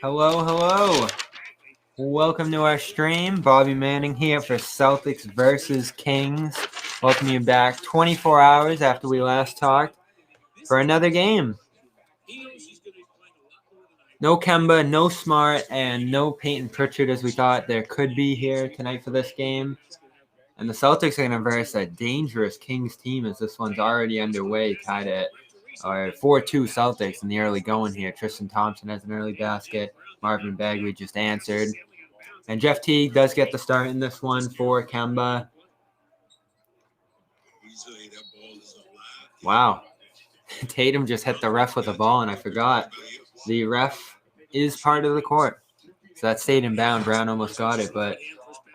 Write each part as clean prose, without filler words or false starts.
Hello, hello. Welcome to our stream. Bobby Manning here for Celtics versus Kings. Welcome you back 24 hours after we last talked for another game. No Kemba, no Smart, and no Peyton Pritchard as we thought there could be here tonight for this game. And the Celtics are going to verse a dangerous Kings team as this one's already underway, tied at 4-2 Celtics in the early going here. Tristan Thompson has an early basket. Marvin Bagley just answered. And Jeff Teague does get the start in this one for Kemba. Wow. Tatum just hit the ref with a ball, and I forgot. The ref is part of the court. So that stayed in bound. Brown almost got it, but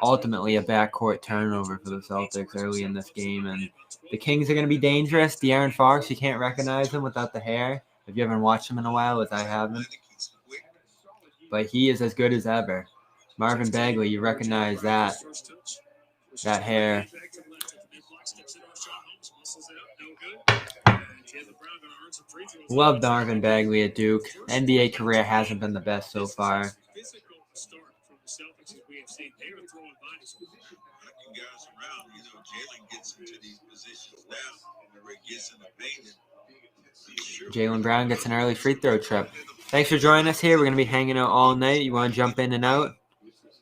ultimately a backcourt turnover for the Celtics early in this game. And the Kings are going to be dangerous. De'Aaron Fox, you can't recognize him without the hair. If you haven't watched him in a while, as I haven't. But he is as good as ever. Marvin Bagley, you recognize that hair. Loved Marvin Bagley at Duke. NBA career hasn't been the best so far. Jaylen Brown gets an early free throw trip. Thanks for joining us here. We're going to be hanging out all night. You want to jump in and out?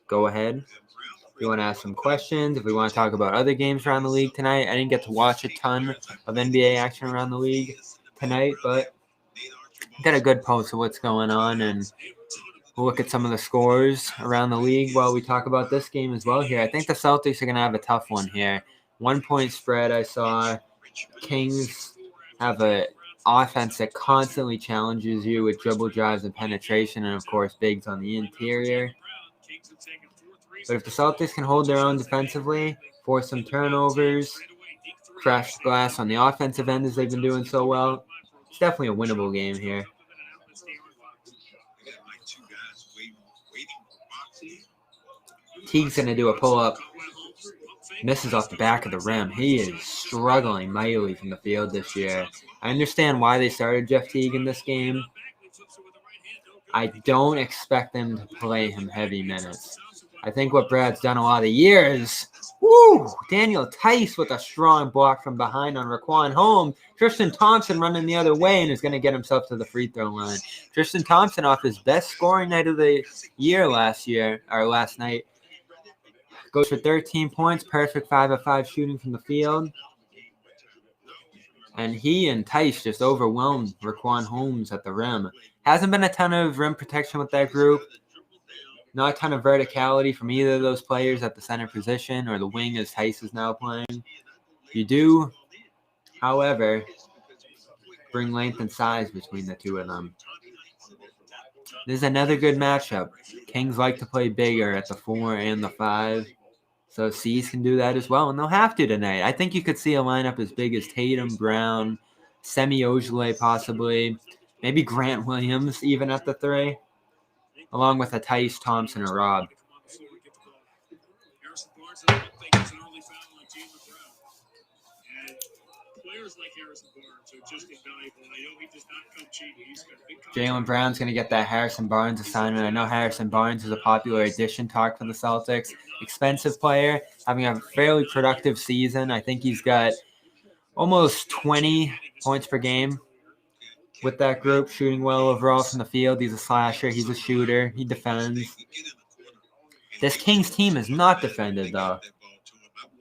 Go ahead. If you want to ask some questions, if we want to talk about other games around the league tonight. I didn't get to watch a ton of NBA action around the league tonight, but got a good pulse of what's going on, and we'll look at some of the scores around the league while we talk about this game as well here. I think the Celtics are going to have a tough one here. 1 point spread I saw. Kings have an offense that constantly challenges you with dribble drives and penetration, and, of course, bigs on the interior. But if the Celtics can hold their own defensively, force some turnovers, crash the glass on the offensive end as they've been doing so well, it's definitely a winnable game here. Teague's going to do a pull-up. Misses off the back of the rim. He is struggling mightily from the field this year. I understand why they started Jeff Teague in this game. I don't expect them to play him heavy minutes. I think what Brad's done a lot of the years. Daniel Tice with a strong block from behind on Raquan Holmes. Tristan Thompson running the other way and is going to get himself to the free throw line. Tristan Thompson off his best scoring night of the year last night. Goes for 13 points, perfect 5 of 5 shooting from the field. And he and Tice just overwhelmed Raquan Holmes at the rim. Hasn't been a ton of rim protection with that group. Not a ton of verticality from either of those players at the center position or the wing as Tice is now playing. You do, however, bring length and size between the two of them. This is another good matchup. Kings like to play bigger at the 4 and the 5. So C's can do that as well, and they'll have to tonight. I think you could see a lineup as big as Tatum, Brown, Semi Ojeleye possibly, maybe Grant Williams even at the 3, along with a Tice, Thompson, or Rob. Jaylen Brown's going to get that Harrison Barnes assignment. I know Harrison Barnes is a popular addition talk for the Celtics. Expensive player, having a fairly productive season. I think he's got almost 20 points per game with that group, shooting well overall from the field. He's a slasher. He's a shooter. He defends. This Kings team is not defended, though.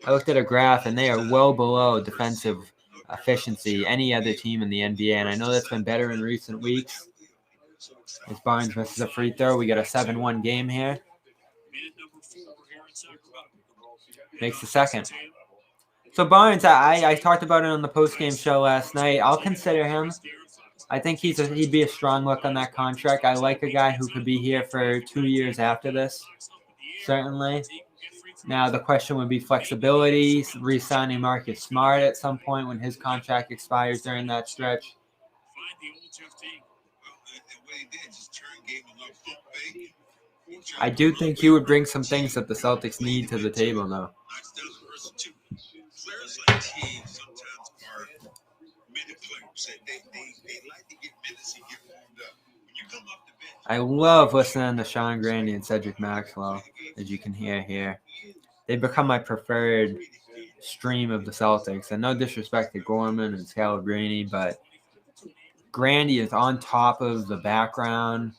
I looked at a graph, and they are well below defensive efficiency any other team in the NBA, and I know that's been better in recent weeks. As Barnes misses a free throw, we got a 7-1 game here. Makes the second. So Barnes, I talked about it on the postgame show last night. I'll consider him. I think he'd be a strong look on that contract. I like a guy who could be here for 2 years after this, certainly. Now, the question would be flexibility, re-signing Marcus Smart at some point when his contract expires during that stretch. I do think he would bring some things that the Celtics need to the table, though. I love listening to Sean Grandy and Cedric Maxwell, as you can hear here. They've become my preferred stream of the Celtics. And no disrespect to Gorman and Scalabrine, but Grandy is on top of the background,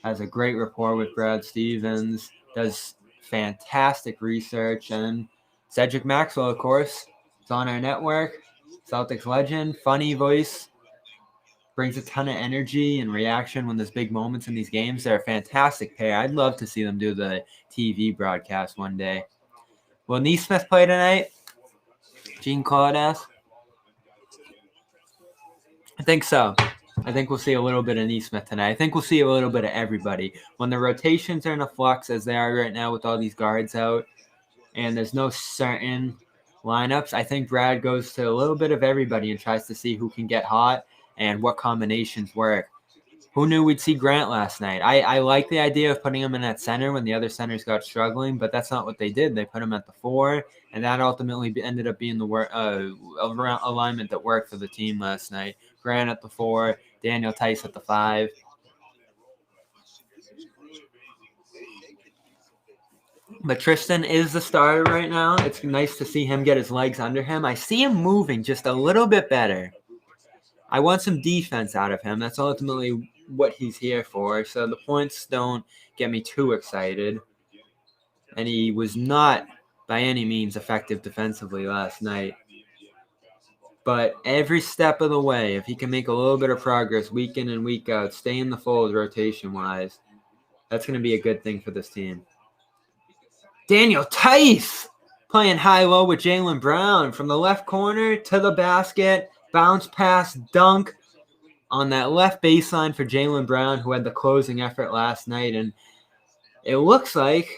has a great rapport with Brad Stevens, does fantastic research, and Cedric Maxwell, of course, is on our network. Celtics legend, funny voice, brings a ton of energy and reaction when there's big moments in these games. They're a fantastic pair. I'd love to see them do the TV broadcast one day. Will Neesmith play tonight? Gene Claude asks. I think so. I think we'll see a little bit of Neesmith tonight. I think we'll see a little bit of everybody. When the rotations are in a flux, as they are right now with all these guards out, and there's no certain lineups, I think Brad goes to a little bit of everybody and tries to see who can get hot and what combinations work. Who knew we'd see Grant last night? I like the idea of putting him in at center when the other centers got struggling, but that's not what they did. They put him at the 4, and that ultimately ended up being the alignment that worked for the team last night. Grant at the 4, Daniel Tice at the 5. But Tristan is the starter right now. It's nice to see him get his legs under him. I see him moving just a little bit better. I want some defense out of him. That's ultimately what he's here for. So the points don't get me too excited. And he was not by any means effective defensively last night. But every step of the way, if he can make a little bit of progress week in and week out, stay in the fold rotation-wise, that's going to be a good thing for this team. Daniel Tice playing high-low with Jaylen Brown from the left corner to the basket. Bounce pass, dunk on that left baseline for Jaylen Brown, who had the closing effort last night. And it looks like,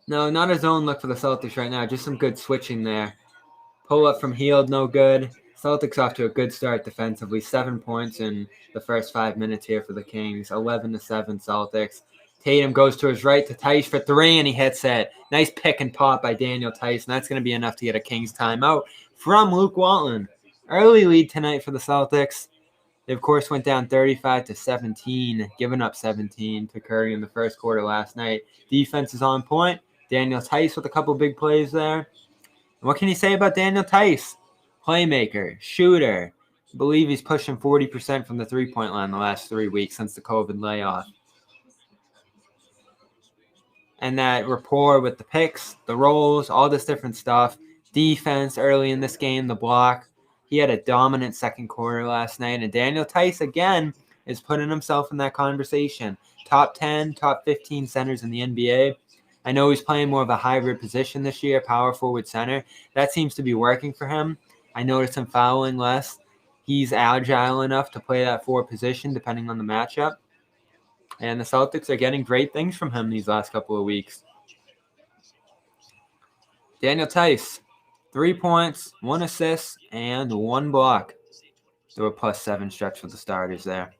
no, not a zone look for the Celtics right now. Just some good switching there. Pull up from Hield, no good. Celtics off to a good start defensively. 7 points in the first 5 minutes here for the Kings. 11-7 Celtics. Tatum goes to his right to Tice for 3, and he hits it. Nice pick and pop by Daniel Tice, and that's going to be enough to get a Kings timeout from Luke Walton. Early lead tonight for the Celtics. They, of course, went down 35-17, giving up 17 to Curry in the first quarter last night. Defense is on point. Daniel Tice with a couple big plays there. And what can you say about Daniel Tice? Playmaker, shooter. I believe he's pushing 40% from the three-point line the last 3 weeks since the COVID layoff. And that rapport with the picks, the rolls, all this different stuff. Defense early in this game, the block. He had a dominant second quarter last night. And Daniel Tice, again, is putting himself in that conversation. Top 10, top 15 centers in the NBA. I know he's playing more of a hybrid position this year, power forward center. That seems to be working for him. I noticed him fouling less. He's agile enough to play that 4 position depending on the matchup. And the Celtics are getting great things from him these last couple of weeks. Daniel Tice, 3 points, 1 assist, and 1 block. They were +7 stretch for the starters there.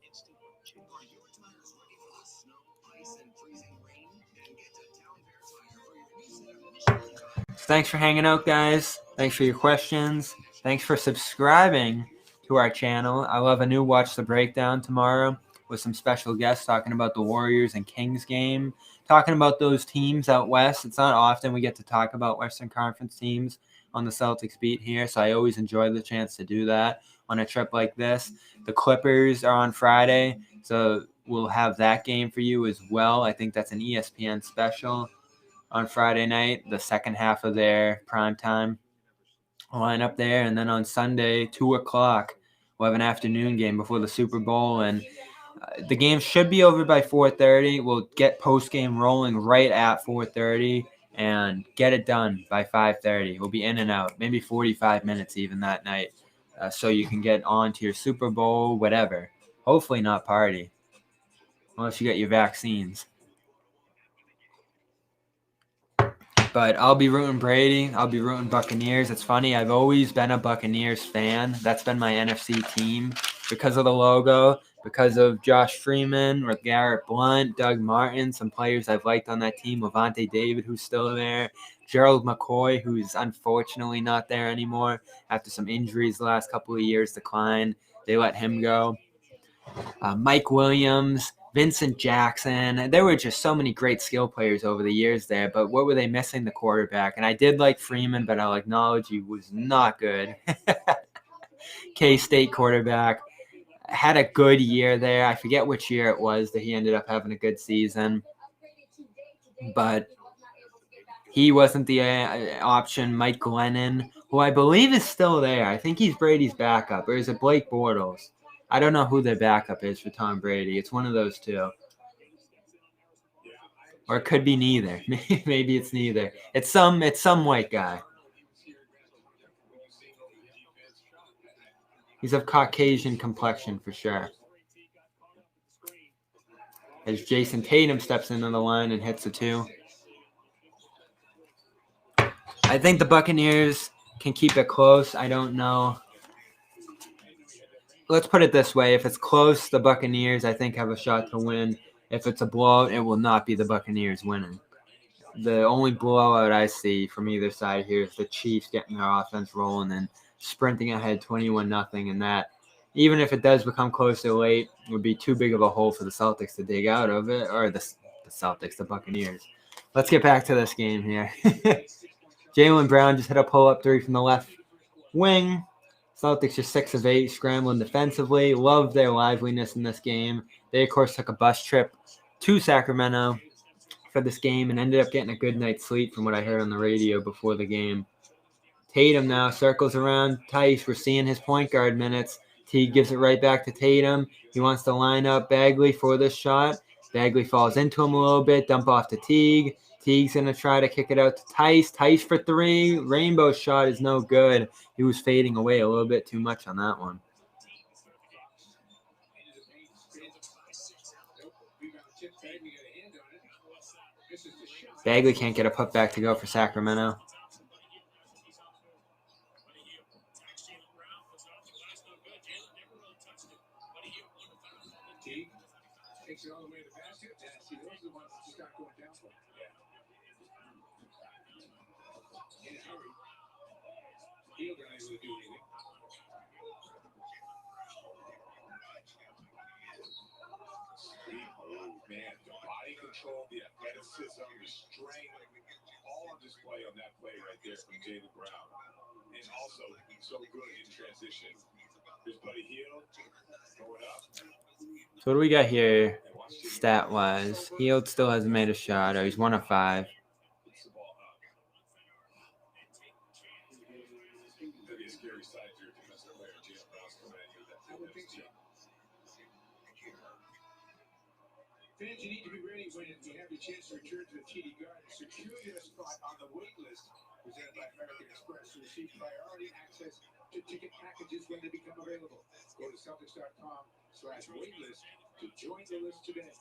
Thanks for hanging out, guys. Thanks for your questions. Thanks for subscribing to our channel. I'll have a new Watch the Breakdown tomorrow with some special guests talking about the Warriors and Kings game, talking about those teams out west. It's not often we get to talk about Western Conference teams on the Celtics beat here, so I always enjoy the chance to do that on a trip like this. The Clippers are on Friday, so we'll have that game for you as well. I think that's an ESPN special on Friday night, the second half of their primetime lineup there. And then on Sunday, 2 o'clock, we'll have an afternoon game before the Super Bowl, and the game should be over by 4:30. We'll get post-game rolling right at 4:30 and get it done by 5:30. We'll be in and out, maybe 45 minutes even that night, so you can get on to your Super Bowl, whatever. Hopefully not party, unless you get your vaccines. But I'll be rooting Brady. I'll be rooting Buccaneers. It's funny, I've always been a Buccaneers fan. That's been my NFC team because of the logo, because of Josh Freeman, or Garrett Blunt, Doug Martin, some players I've liked on that team, Levante David, who's still there, Gerald McCoy, who's unfortunately not there anymore after some injuries the last couple of years decline. They let him go. Mike Williams, Vincent Jackson. There were just so many great skill players over the years there, but what were they missing? The quarterback. And I did like Freeman, but I'll acknowledge he was not good. K-State quarterback. Had a good year there. I forget which year it was that he ended up having a good season. But he wasn't the option. Mike Glennon, who I believe is still there. I think he's Brady's backup. Or is it Blake Bortles? I don't know who their backup is for Tom Brady. It's one of those two. Or it could be neither. Maybe it's neither. It's some white guy. He's of Caucasian complexion for sure. As Jayson Tatum steps into the line and hits a 2. I think the Buccaneers can keep it close. I don't know. Let's put it this way. If it's close, the Buccaneers, I think, have a shot to win. If it's a blowout, it will not be the Buccaneers winning. The only blowout I see from either side here is the Chiefs getting their offense rolling and sprinting ahead 21-0, and that, even if it does become closer late, would be too big of a hole for the Celtics to dig out of it, or the Celtics, the Buccaneers. Let's get back to this game here. Jaylen Brown just hit a pull-up 3 from the left wing. Celtics just 6 of 8, scrambling defensively. Love their liveliness in this game. They, of course, took a bus trip to Sacramento for this game and ended up getting a good night's sleep from what I heard on the radio before the game. Tatum now circles around Tice. We're seeing his point guard minutes. Teague gives it right back to Tatum. He wants to line up Bagley for this shot. Bagley falls into him a little bit. Dump off to Teague. Teague's going to try to kick it out to Tice. Tice for 3. Rainbow shot is no good. He was fading away a little bit too much on that one. Bagley can't get a putback to go for Sacramento. The athleticism, the strength, all on display on that play right there from Jaylen Brown. And also, so good in transition. His buddy Hield going up. So what do we got here stat-wise? Hield still hasn't made a shot. He's 1 of 5. Fans, you need to be ready when you have the chance to return to the TD Garden. Secure your spot on the wait list presented by American Express to receive priority access to ticket packages when they become available. Go to Celtics.com/waitlist to join the list today.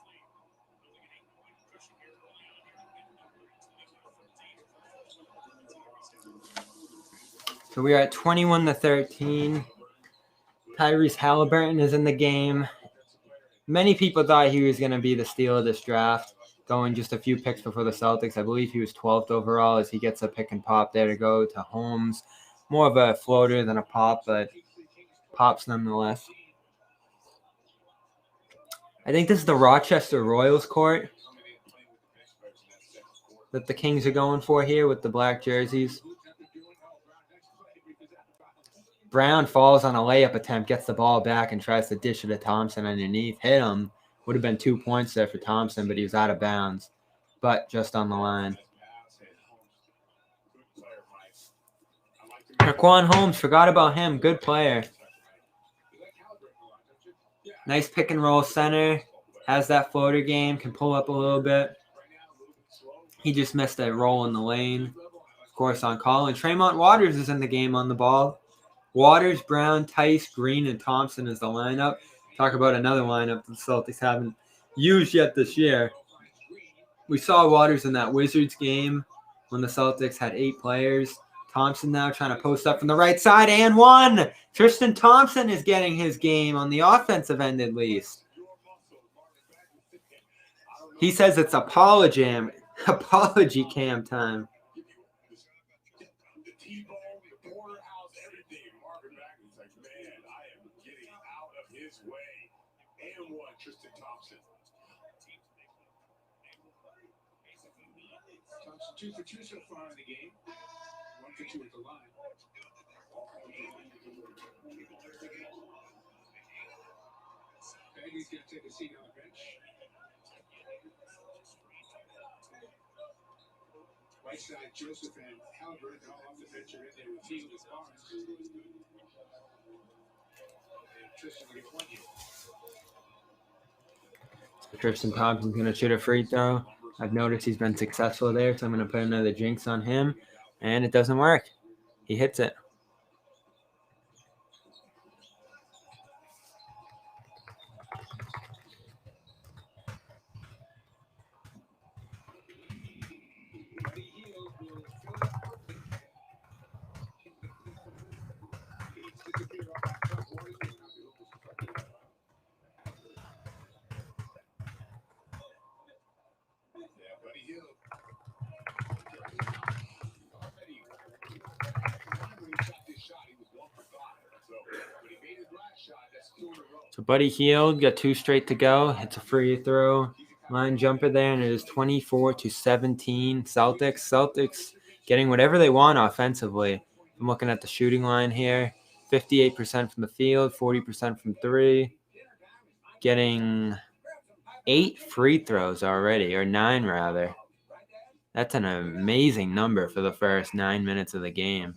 So we are at 21-13. Tyrese Halliburton is in the game. Many people thought he was going to be the steal of this draft, going just a few picks before the Celtics. I believe he was 12th overall as he gets a pick and pop there to go to Holmes. More of a floater than a pop, but pops nonetheless. I think this is the Rochester Royals court that the Kings are going for here with the black jerseys. Brown falls on a layup attempt, gets the ball back, and tries to dish it to Thompson underneath. Hit him. Would have been 2 points there for Thompson, but he was out of bounds. But just on the line. Raquan Holmes, forgot about him. Good player. Nice pick and roll center. Has that floater game. Can pull up a little bit. He just missed a roll in the lane. Of course, on call. And Tremont Waters is in the game on the ball. Waters, Brown, Tice, Green, and Thompson is the lineup. Talk about another lineup the Celtics haven't used yet this year. We saw Waters in that Wizards game when the Celtics had 8 players. Thompson now trying to post up from the right side and one. Tristan Thompson is getting his game on the offensive end at least. He says it's apology cam time. Tristan Thompson. Thompson 2 for 2 so far in the game. 1 for 2 at the line. Bagley's going to take a seat on the bench. Whiteside, Joseph, and Halliburton all off the bench are in there with Teal and Barnes. And Tristan will get 1 here. Tristan Thompson's going to shoot a free throw. I've noticed he's been successful there, so I'm going to put another jinx on him. And it doesn't work. He hits it. So Buddy Hield got 2 straight to go. Hits a free throw line jumper there, and it is 24-17 Celtics. Celtics getting whatever they want offensively. I'm looking at the shooting line here. 58% from the field, 40% from 3. Getting 8 free throws already, or 9 rather. That's an amazing number for the first 9 minutes of the game.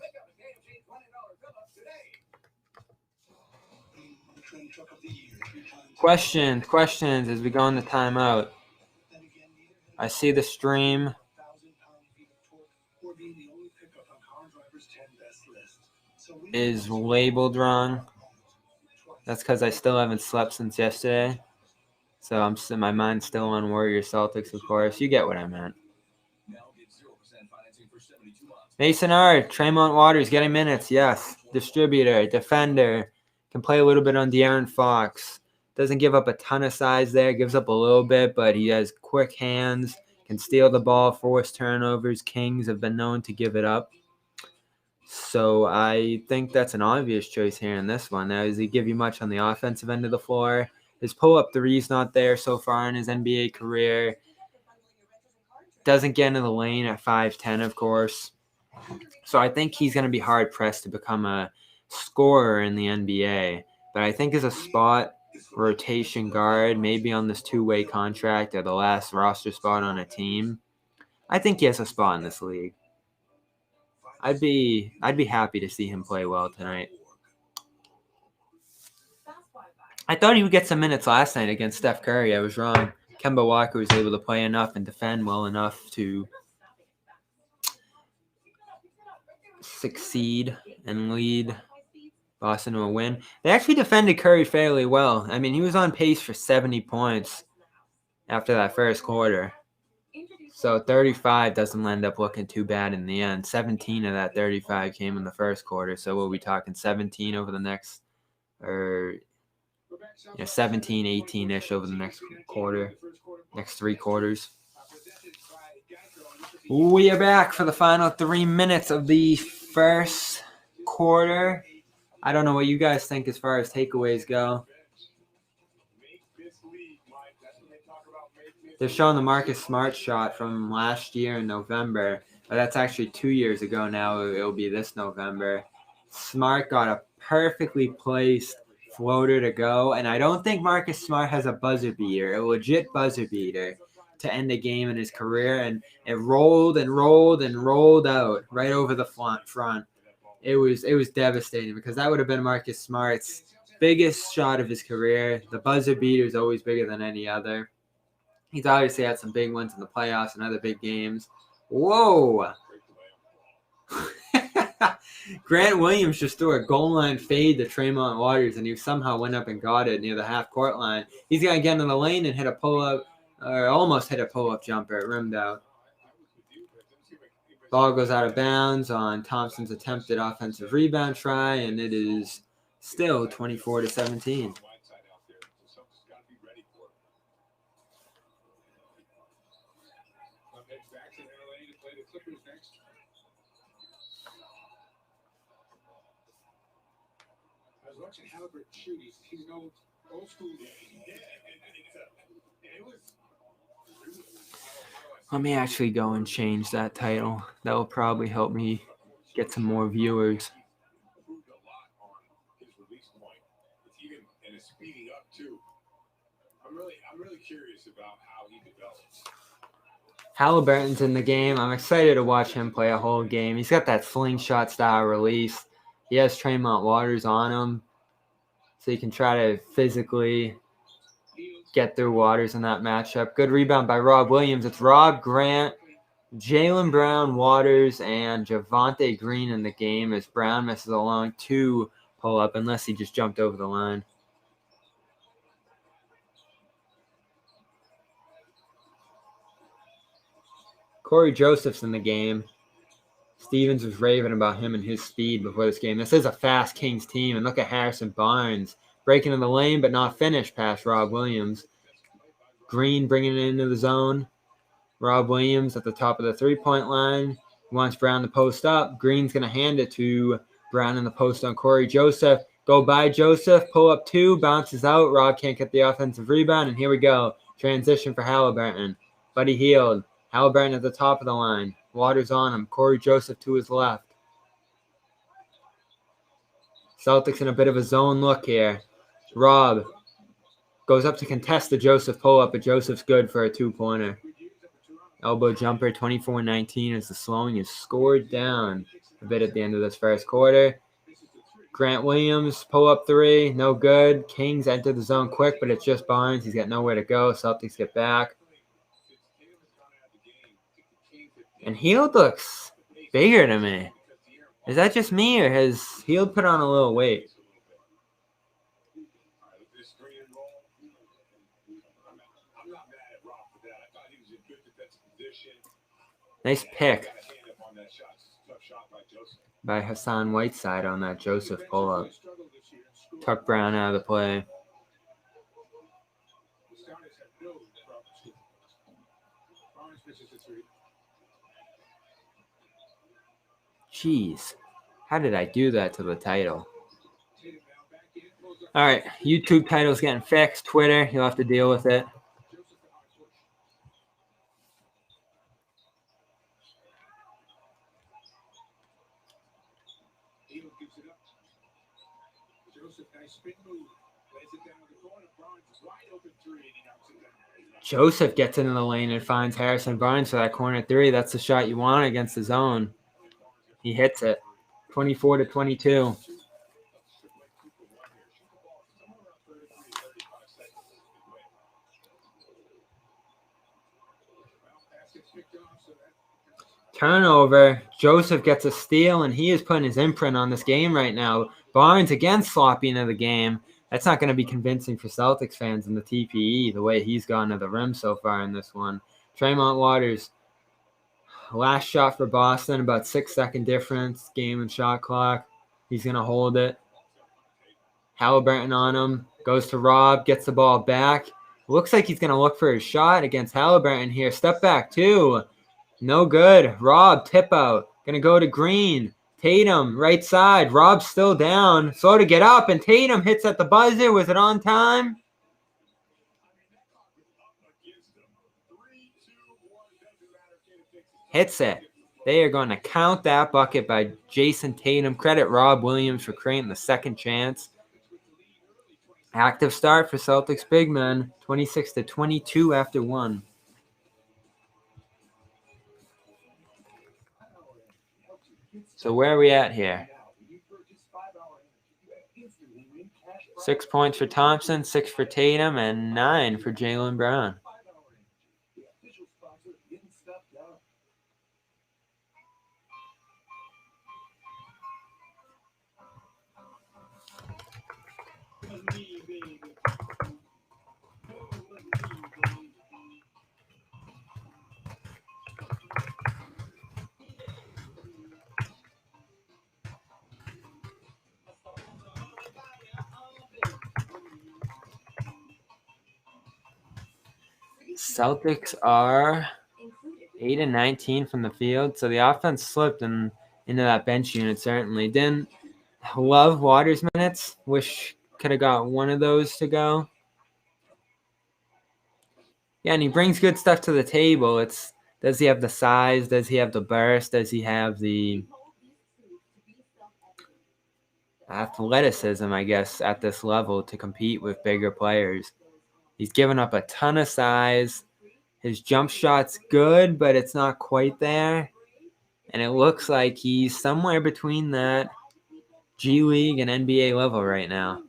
Questions as we go on the timeout. I see the stream is labeled wrong. That's because I still haven't slept since yesterday. So my mind's still on Warriors Celtics, of course. You get what I meant. Mason R. Tremont Waters getting minutes. Yes. Distributor, defender. Can play a little bit on De'Aaron Fox. Doesn't give up a ton of size there. Gives up a little bit, but he has quick hands. Can steal the ball, force turnovers. Kings have been known to give it up. So I think that's an obvious choice here in this one. Now, does he give you much on the offensive end of the floor? His pull-up three's not there so far in his NBA career. Doesn't get into the lane at 5'10", of course. So I think he's going to be hard-pressed to become a scorer in the NBA. But I think as a spot rotation guard, maybe on this 2-way contract or the last roster spot on a team, I think he has a spot in this league. I'd be happy to see him play well tonight. I thought he would get some minutes last night against Steph Curry. I was wrong. Kemba Walker was able to play enough and defend well enough to succeed and lead Boston to a win. They actually defended Curry fairly well. I mean, he was on pace for 70 points after that first quarter. So 35 doesn't end up looking too bad in the end. 17 of that 35 came in the first quarter. So we'll be talking 17 over the next, 17, 18-ish over the next quarter, next 3 quarters. We are back for the final 3 minutes of the first quarter. I don't know what you guys think as far as takeaways go. They're showing the Marcus Smart shot from last year in November, but that's actually 2 years ago now. It'll be this November. Smart got a perfectly placed floater to go, and I don't think Marcus Smart has a buzzer beater, a legit buzzer beater, to end a game in his career, and it rolled and rolled and rolled out right over the front. It was devastating because that would have been Marcus Smart's biggest shot of his career. The buzzer beater is always bigger than any other. He's obviously had some big ones in the playoffs and other big games. Whoa! Grant Williams just threw a goal line fade to Tremont Waters, and he somehow went up and got it near the half-court line. He's going to get in the lane and hit a pull-up, or almost hit a pull-up jumper. It rimmed out. Ball goes out of bounds on Thompson's attempted offensive rebound try, and it is still 24-17. I was watching Halliburton shoot. He's an old school guy. Let me actually go and change that title. That will probably help me get some more viewers. Improved a lot on his release point. It's even and it's speeding up too. I'm really curious about how he develops. Halliburton's in the game. I'm excited to watch him play a whole game. He's got that slingshot style release. He has Tremont Waters on him, so he can try to physically get through Waters in that matchup. Good rebound by Rob Williams. It's Rob Grant, Jaylen Brown, Waters, and Javonte Green in the game as Brown misses a long 2 pull-up unless he just jumped over the line. Corey Joseph's in the game. Stevens was raving about him and his speed before this game. This is a fast Kings team, and look at Harrison Barnes breaking in the lane but not finished past Rob Williams. Green bringing it into the zone. Rob Williams at the top of the three-point line. He wants Brown to post up. Green's going to hand it to Brown in the post on Corey Joseph. Go by Joseph, pull up 2, bounces out. Rob can't get the offensive rebound, and here we go. Transition for Halliburton. Buddy Hield. Halliburton at the top of the line. Waters on him. Corey Joseph to his left. Celtics in a bit of a zone look here. Rob goes up to contest the Joseph pull-up, but Joseph's good for a 2-pointer. Elbow jumper, 24-19 as the slowing is scored down a bit at the end of this first quarter. Grant Williams, pull-up 3, no good. Kings enter the zone quick, but it's just Barnes. He's got nowhere to go. Celtics get back. And Hield looks bigger to me. Is that just me, or has Hield put on a little weight? Nice pick by Hassan Whiteside on that Joseph pull-up. Tuck Brown out of the play. Jeez, how did I do that to the title? All right, YouTube title's getting fixed. Twitter, you'll have to deal with it. Joseph gets into the lane and finds Harrison Barnes for that corner 3. That's the shot you want against the zone. He hits it. 24-22. Turnover. Joseph gets a steal, and he is putting his imprint on this game right now. Barnes again sloppy into the game. That's not going to be convincing for Celtics fans in the TPE, the way he's gone to the rim so far in this one. Tremont Waters, last shot for Boston, about 6-second difference, game and shot clock. He's going to hold it. Halliburton on him, goes to Rob, gets the ball back. Looks like he's going to look for his shot against Halliburton here. Step back, 2. No good. Rob, tip out. Going to go to Green. Tatum, right side. Rob's still down. Slow to get up, and Tatum hits at the buzzer. Was it on time? Hits it. They are going to count that bucket by Jayson Tatum. Credit Rob Williams for creating the second chance. Active start for Celtics big men. 26-22 after 1. So where are we at here? 6 points for Thompson, 6 for Tatum, and 9 for Jaylen Brown. Celtics are 8 and 19 from the field, so the offense slipped into that bench unit. Certainly didn't love Waters' minutes. Wish could have got one of those to go. Yeah, and he brings good stuff to the table. Does he have the size? Does he have the burst? Does he have the athleticism, I guess, at this level to compete with bigger players? He's given up a ton of size. His jump shot's good, but it's not quite there. And it looks like he's somewhere between that G League and NBA level right now.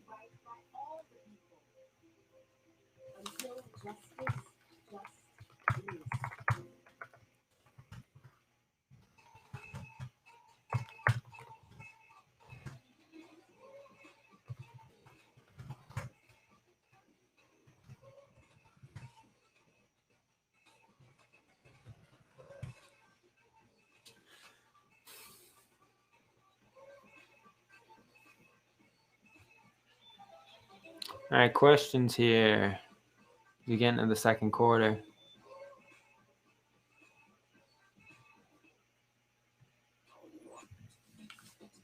All right, questions here. We get into the second quarter.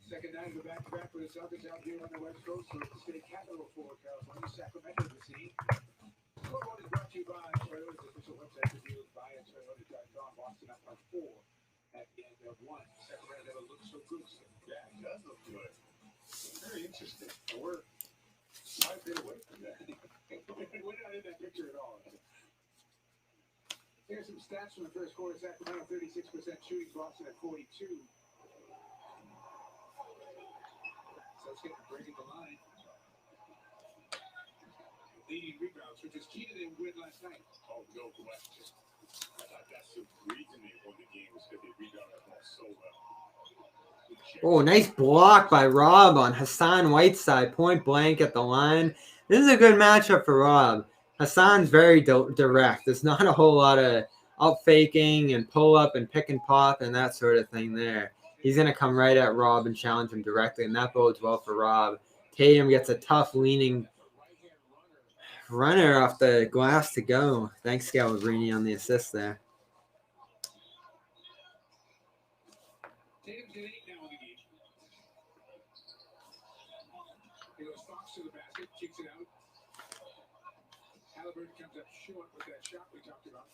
Second night of the back-to-back for the Celtics out here on the West Coast. So it's the state capital for California, Sacramento, the scene. Scoreboard is brought to you by Toyota's official website review by Toyota.com. Boston up by 4 at the end of 1. Sacramento never looks so good. Yeah, it does look good. Very interesting. We're 5 feet away from that. We're not in that picture at all. Here's some stats from the first quarter. Sacramento 36% shooting, Boston at 42. So let's get the break at the line. Leading rebounds, which is key to their win last night. Oh, no question. I thought that's the reason they won the game was because they rebounded the ball so well. Oh, nice block by Rob on Hassan Whiteside, point blank at the line. This is a good matchup for Rob. Hassan's very direct. There's not a whole lot of up faking and pull up and pick and pop and that sort of thing there. He's going to come right at Rob and challenge him directly, and that bodes well for Rob. Tatum gets a tough leaning runner off the glass to go. Thanks, Scalabrini, on the assist there. Tatum's at 8 now in the game. He goes Fox to the basket, kicks it out. Halliburton comes up short with that shot we talked about.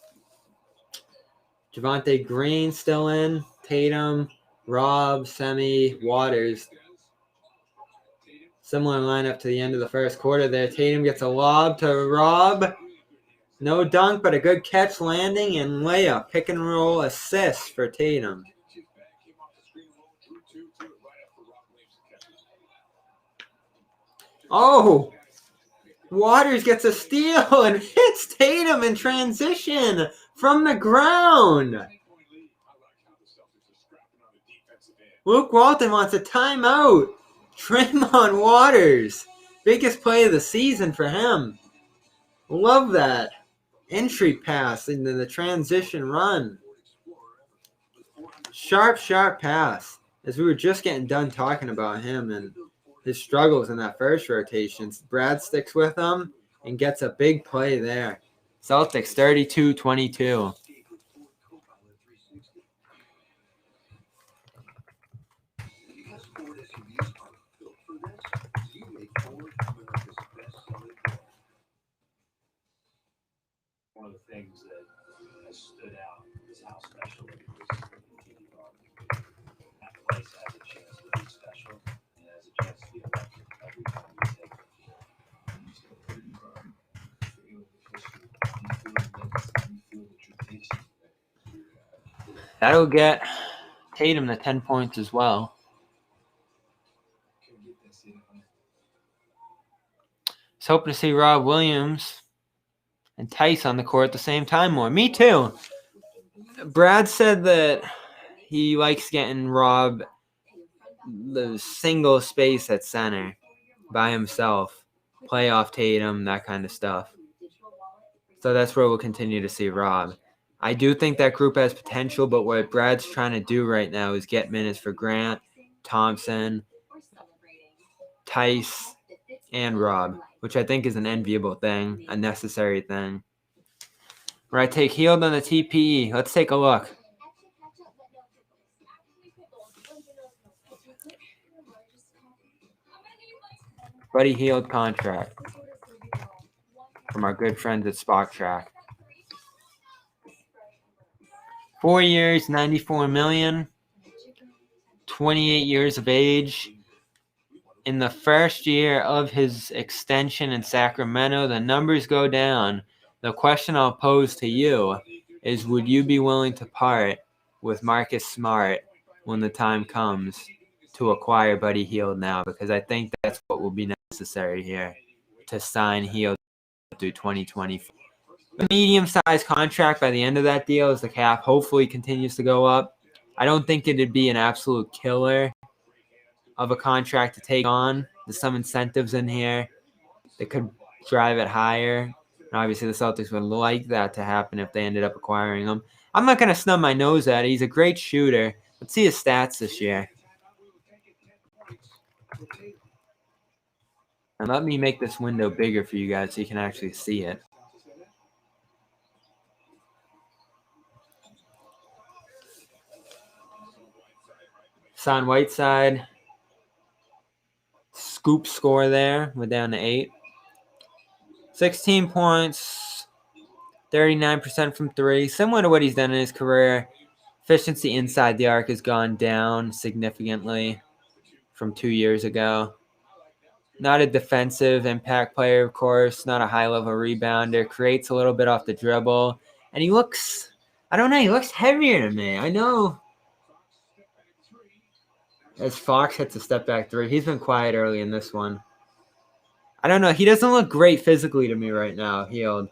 Javonte Green still in. Tatum, Rob, Semi, Waters. Similar lineup to the end of the first quarter there. Tatum gets a lob to Rob. No dunk, but a good catch, landing, and layup. Pick and roll assist for Tatum. Oh! Waters gets a steal and hits Tatum in transition from the ground. Luke Walton wants a timeout. Draymond Waters. Biggest play of the season for him. Love that. Entry pass into the transition run. Sharp pass. As we were just getting done talking about him and his struggles in that first rotation, Brad sticks with him and gets a big play there. Celtics 32-22. One of the things that has stood out is how special it is. That place has a chance to be special and has a chance to be electric every time you take it. That'll get Tatum to 10 points as well. Just hoping to see Rob Williams and Tice on the court at the same time more. Me too. Brad said that he likes getting Rob the single space at center by himself, play off Tatum, that kind of stuff. So that's where we'll continue to see Rob. I do think that group has potential, but what Brad's trying to do right now is get minutes for Grant, Thompson, Tice, and Rob, which I think is an enviable thing, a necessary thing. Where I take Hield on the TPE. Let's take a look. Buddy Hield contract from our good friends at Spock Track. 4 years, $94 million. 28 years of age. In the first year of his extension in Sacramento, the numbers go down. The question I'll pose to you is, would you be willing to part with Marcus Smart when the time comes to acquire Buddy Hield now? Because I think that's what will be necessary here to sign Hield through 2024. A medium-sized contract by the end of that deal as the cap hopefully continues to go up. I don't think it'd be an absolute killer of a contract to take on. There's some incentives in here that could drive it higher. And obviously, the Celtics would like that to happen if they ended up acquiring him. I'm not going to snub my nose at it. He's a great shooter. Let's see his stats this year. And let me make this window bigger for you guys so you can actually see it. Hassan Whiteside. Scoop score there. We're down to 8. 16 points. 39% from 3. Similar to what he's done in his career. Efficiency inside the arc has gone down significantly from 2 years ago. Not a defensive impact player, of course. Not a high-level rebounder. Creates a little bit off the dribble. And he looks, I don't know, he looks heavier to me. I know. As Fox hits a step-back 3. He's been quiet early in this one. I don't know. He doesn't look great physically to me right now, Hield.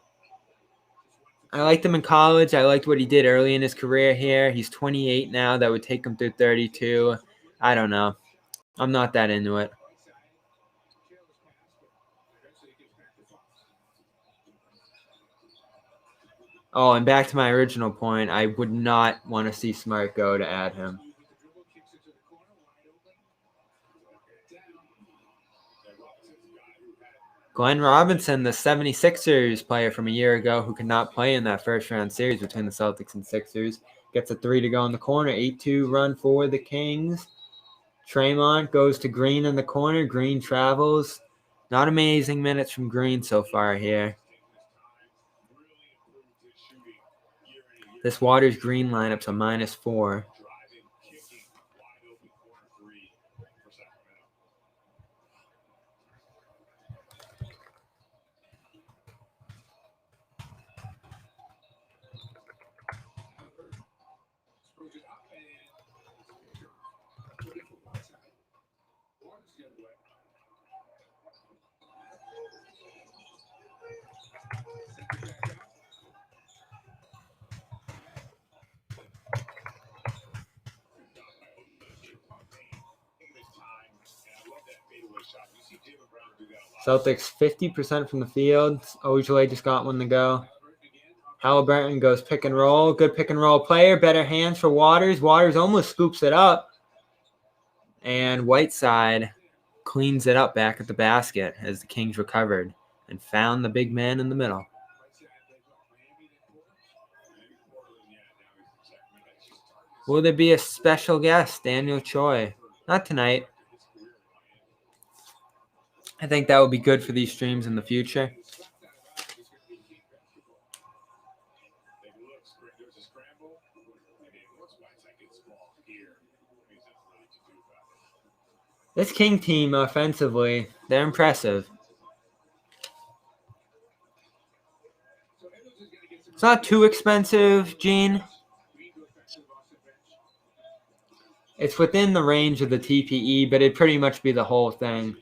I liked him in college. I liked what he did early in his career here. He's 28 now. That would take him through 32. I don't know. I'm not that into it. Oh, and back to my original point, I would not want to see Smart go to add him. Glenn Robinson, the 76ers player from a year ago who could not play in that first-round series between the Celtics and Sixers, gets a 3 to go in the corner. 8-2 run for the Kings. Tremont goes to Green in the corner. Green travels. Not amazing minutes from Green so far here. This Waters Green lineup's a -4. Celtics 50% from the field. Ojale just got one to go. Halliburton goes pick and roll. Good pick and roll player. Better hands for Waters. Waters almost scoops it up. And Whiteside cleans it up back at the basket as the Kings recovered and found the big man in the middle. Will there be a special guest, Daniel Choi? Not tonight. I think that would be good for these streams in the future. This King team offensively, they're impressive. It's not too expensive, Gene. It's within the range of the TPE, but it'd pretty much be the whole thing.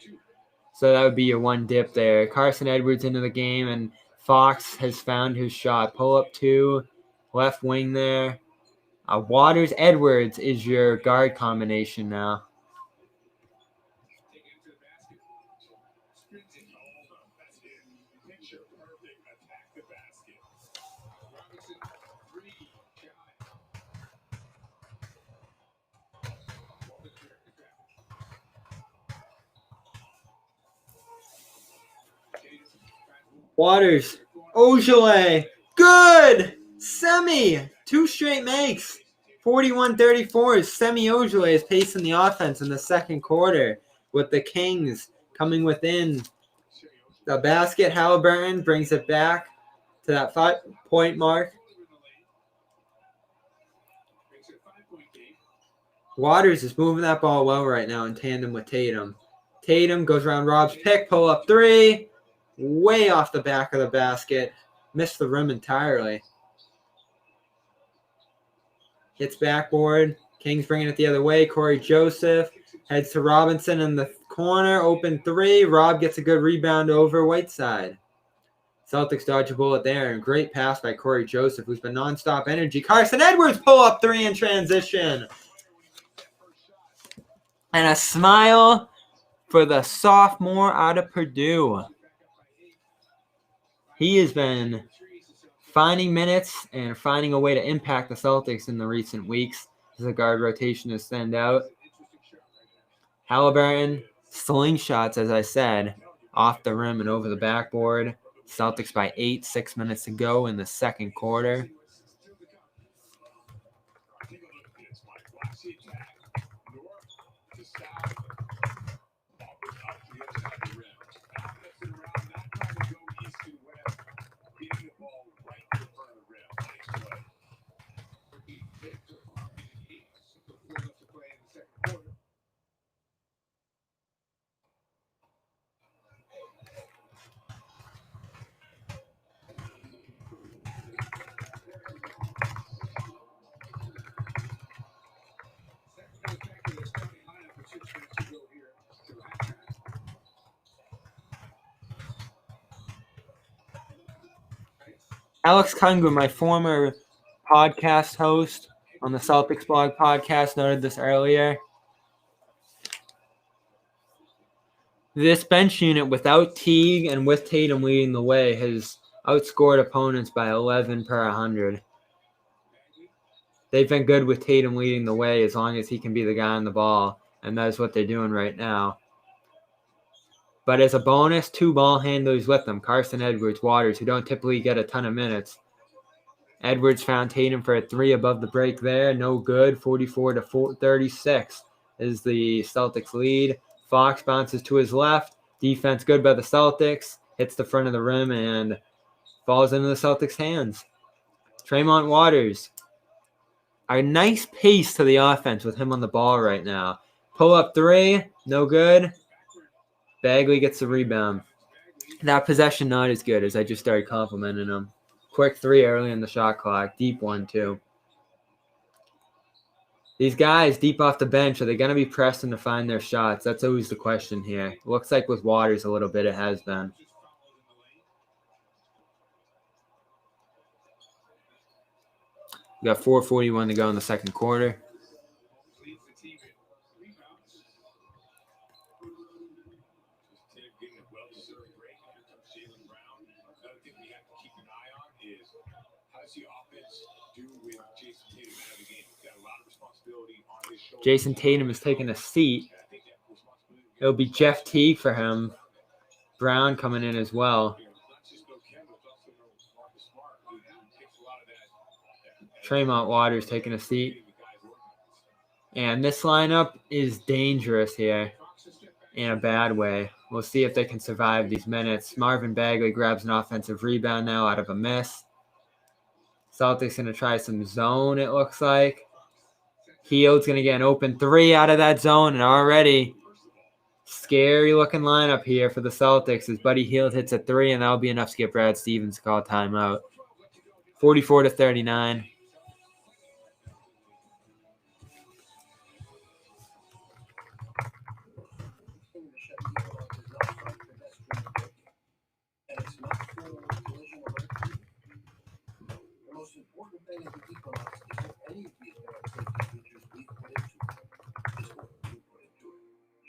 So that would be your one dip there. Carson Edwards into the game, and Fox has found his shot. Pull up 2, left wing there. Waters Edwards is your guard combination now. Waters. Ojale. Good good! Semi! 2 straight makes. 41-34. Semi Ojeleye is pacing the offense in the second quarter with the Kings coming within the basket. Halliburton brings it back to that 5-point mark. Waters is moving that ball well right now in tandem with Tatum. Tatum goes around Rob's pick, pull up 3. Way off the back of the basket. Missed the rim entirely. Hits backboard. Kings bringing it the other way. Corey Joseph heads to Robinson in the corner. Open 3. Rob gets a good rebound over Whiteside. Celtics dodge a bullet there. And great pass by Corey Joseph, who's been nonstop energy. Carson Edwards pull up 3 in transition. And a smile for the sophomore out of Purdue. He has been finding minutes and finding a way to impact the Celtics in the recent weeks as the guard rotation has thinned out. Halliburton, slingshots, as I said, off the rim and over the backboard. Celtics by 8, 6 minutes to go in the second quarter. Alex Kungu, my former podcast host on the Celtics blog podcast, noted this earlier. This bench unit without Teague and with Tatum leading the way has outscored opponents by 11 per 100. They've been good with Tatum leading the way as long as he can be the guy on the ball, and that's what they're doing right now. But as a bonus, 2 ball handlers with them, Carson Edwards, Waters, who don't typically get a ton of minutes. Edwards found Tatum for a 3 above the break there. No good. 44-36 is the Celtics lead. Fox bounces to his left. Defense good by the Celtics. Hits the front of the rim and falls into the Celtics' hands. Tremont Waters. A nice pace to the offense with him on the ball right now. Pull up 3. No good. Bagley gets the rebound. That possession not as good as I just started complimenting him. Quick 3 early in the shot clock. Deep one, too. These guys deep off the bench, are they going to be pressing to find their shots? That's always the question here. Looks like with Waters a little bit it has been. We got 4:41 to go in the second quarter. Jayson Tatum is taking a seat. It'll be Jeff Teague for him. Brown coming in as well. Tremont Waters taking a seat. And this lineup is dangerous here in a bad way. We'll see if they can survive these minutes. Marvin Bagley grabs an offensive rebound now out of a miss. Celtics going to try some zone, it looks like. Hield's going to get an open 3 out of that zone, and already scary looking lineup here for the Celtics as Buddy Hield hits a 3, and that'll be enough to get Brad Stevens to call timeout. 44-39.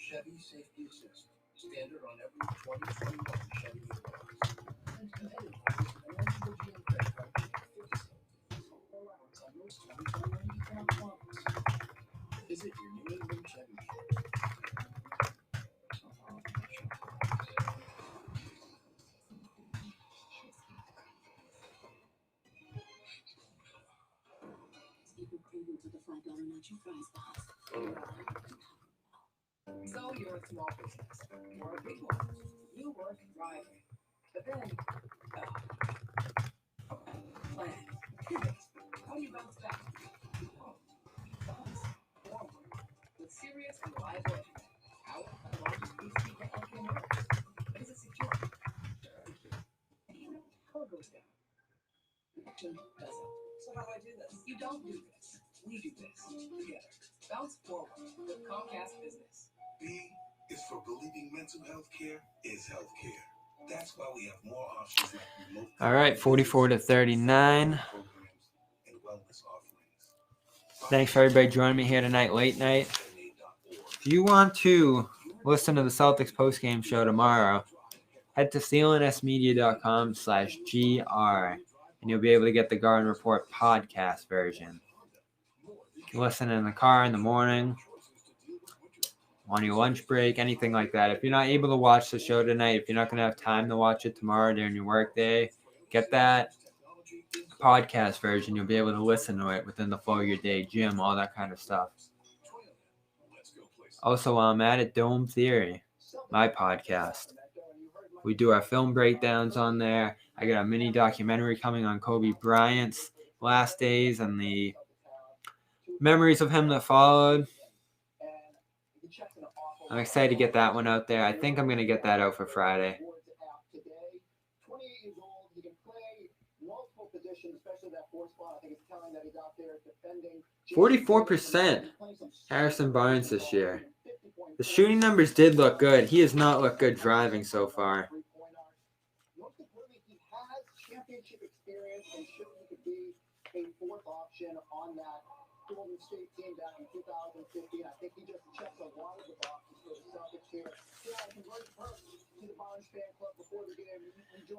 Chevy Safety Assist. Standard on every 2021 Chevy Visit your New England Chevy store. So you're a small business, or a big one. You work thriving. But then, plan, pivot. How do you bounce back? Bounce forward. With serious and reliable internet, powered by the largest speed network in America. But is it secure? Power goes down. Connection doesn't. So how do I do this? You don't do this. We do this together. Bounce forward with Comcast Business. B is for believing mental health care is health care. That's why we have more options like remote. All right, 44-39. programs and wellness offerings. Thanks for everybody joining me here tonight, late night. If you want to listen to the Celtics postgame show tomorrow, head to clnsmedia.com/gr, and you'll be able to get the Garden Report podcast version. You can listen in the car in the morning, on your lunch break, anything like that. If you're not able to watch the show tonight, if you're not going to have time to watch it tomorrow during your work day, get that podcast version. You'll be able to listen to it within the flow of your day, gym, all that kind of stuff. Also, while I'm at it, Dome Theory, my podcast. We do our film breakdowns on there. I got a mini documentary coming on Kobe Bryant's last days and the memories of him that followed. I'm excited to get that one out there. I think I'm going to get that out for Friday. 44% Harrison Barnes this year. The shooting numbers did look good. He has not looked good driving so far. Most importantly, he has championship experience and should he could be a fourth option on that Golden State team down in 2015. I think he just checks a lot of the boxes for the Celtics here. Congrats to the Barnes fan club before the game.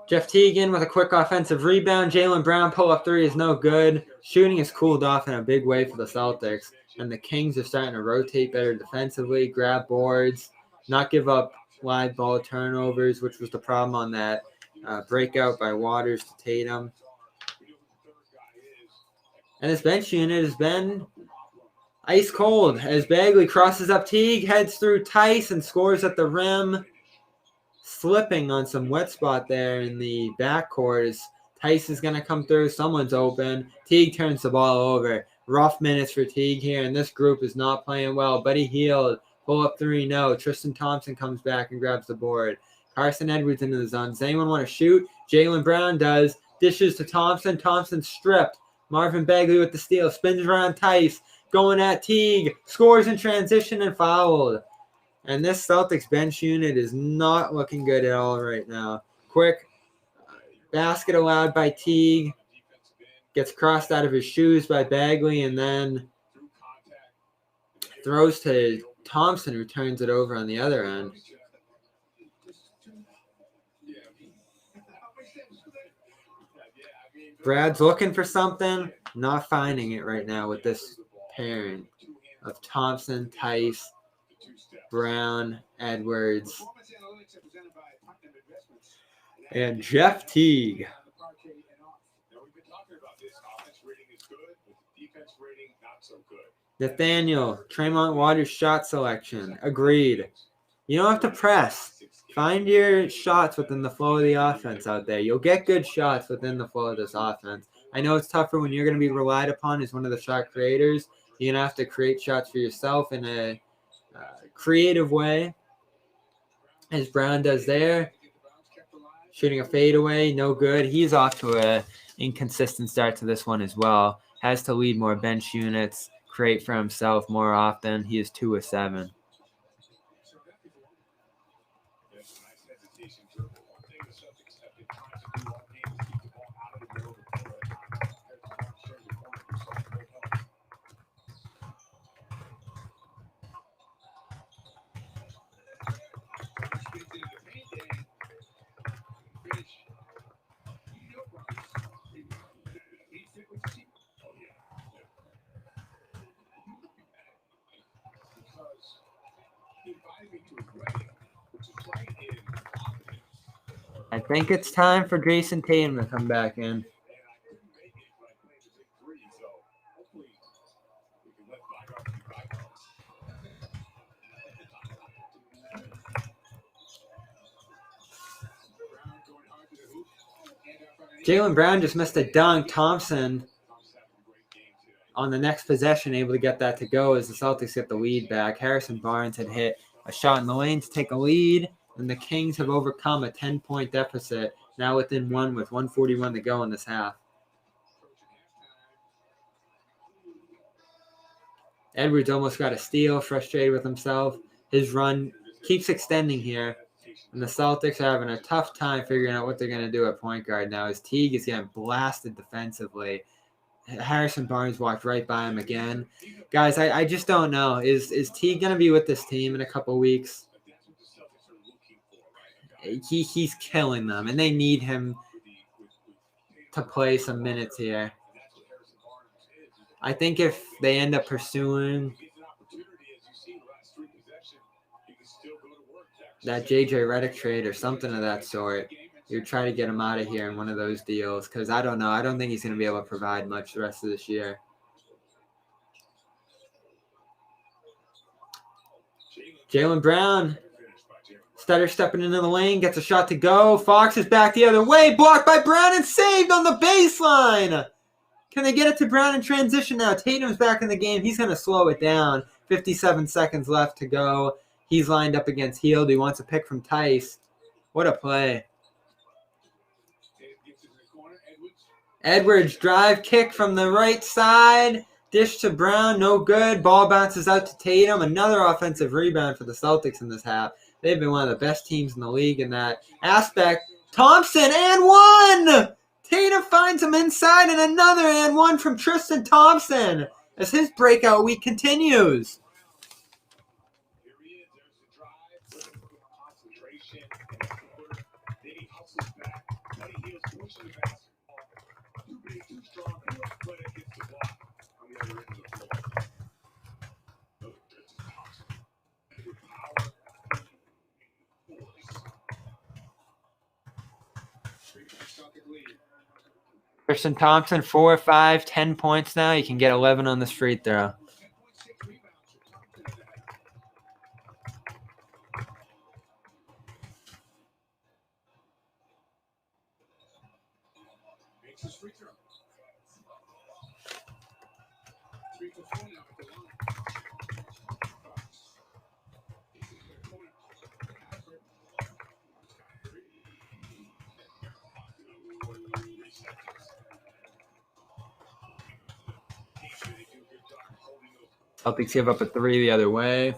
Jeff Teagan with a quick offensive rebound. Jaylen Brown pull-up three is no good. Shooting has cooled off in a big way for the Celtics. And the Kings are starting to rotate better defensively, grab boards, not give up live ball turnovers, which was the problem on that breakout by Waters to Tatum. And this bench unit has been ice cold as Bagley crosses up Teague, heads through Tice, and scores at the rim. Slipping on some wet spot there in the backcourt as Tice is going to come through. Someone's open. Teague turns the ball over. Rough minutes for Teague here, and this group is not playing well. Buddy Hield, pull up three, no. Tristan Thompson comes back and grabs the board. Carson Edwards into the zone. Does anyone want to shoot? Jaylen Brown does. Dishes to Thompson. Thompson stripped. Marvin Bagley with the steal. Spins around Tice. Going at Teague. Scores in transition and fouled. And this Celtics bench unit is not looking good at all right now. Quick basket allowed by Teague. Gets crossed out of his shoes by Bagley and then throws to Thompson, who turns it over on the other end. Brad's looking for something, not finding it right now with this pairing of Thompson, Tice, Brown, Edwards, and Jeff Teague. Nathaniel, Tremont Waters shot selection. Agreed. You don't have to press. Find your shots within the flow of the offense out there. You'll get good shots within the flow of this offense. I know it's tougher when you're going to be relied upon as one of the shot creators. You're going to have to create shots for yourself in a creative way, as Brown does there. Shooting a fadeaway, no good. He's off to an inconsistent start to this one as well. Has to lead more bench units, create for himself more often. He is 2 of 7. I think it's time for Jayson Tatum to come back in. Jaylen Brown just missed a dunk. Thompson on the next possession able to get that to go as the Celtics get the lead back. Harrison Barnes had hit a shot in the lane to take a lead, and the Kings have overcome a 10-point deficit, now within one with 1:41 to go in this half. Edwards almost got a steal, frustrated with himself. His run keeps extending here, and the Celtics are having a tough time figuring out what they're going to do at point guard now as Teague is getting blasted defensively. Harrison Barnes walked right by him again. Guys, I just don't know. Is Teague going to be with this team in a couple weeks? He's killing them, and they need him to play some minutes here. I think if they end up pursuing that J.J. Redick trade or something of that sort, you try to get him out of here in one of those deals because I don't know. I don't think he's going to be able to provide much the rest of this year. Jaylen Brown, stutter stepping into the lane, gets a shot to go. Fox is back the other way, blocked by Brown and saved on the baseline. Can they get it to Brown in transition now? Tatum's back in the game. He's going to slow it down. 57 seconds left to go. He's lined up against Hield. He wants a pick from Tice. What a play. Edwards drive kick from the right side. Dish to Brown. No good. Ball bounces out to Tatum. Another offensive rebound for the Celtics in this half. They've been one of the best teams in the league in that aspect. Thompson and one! Tatum finds him inside and another and one from Tristan Thompson as his breakout week continues. Tristan Thompson, 4 or 5, 10 points now. You can get 11 on this free throw. Celtics give up a 3 the other way.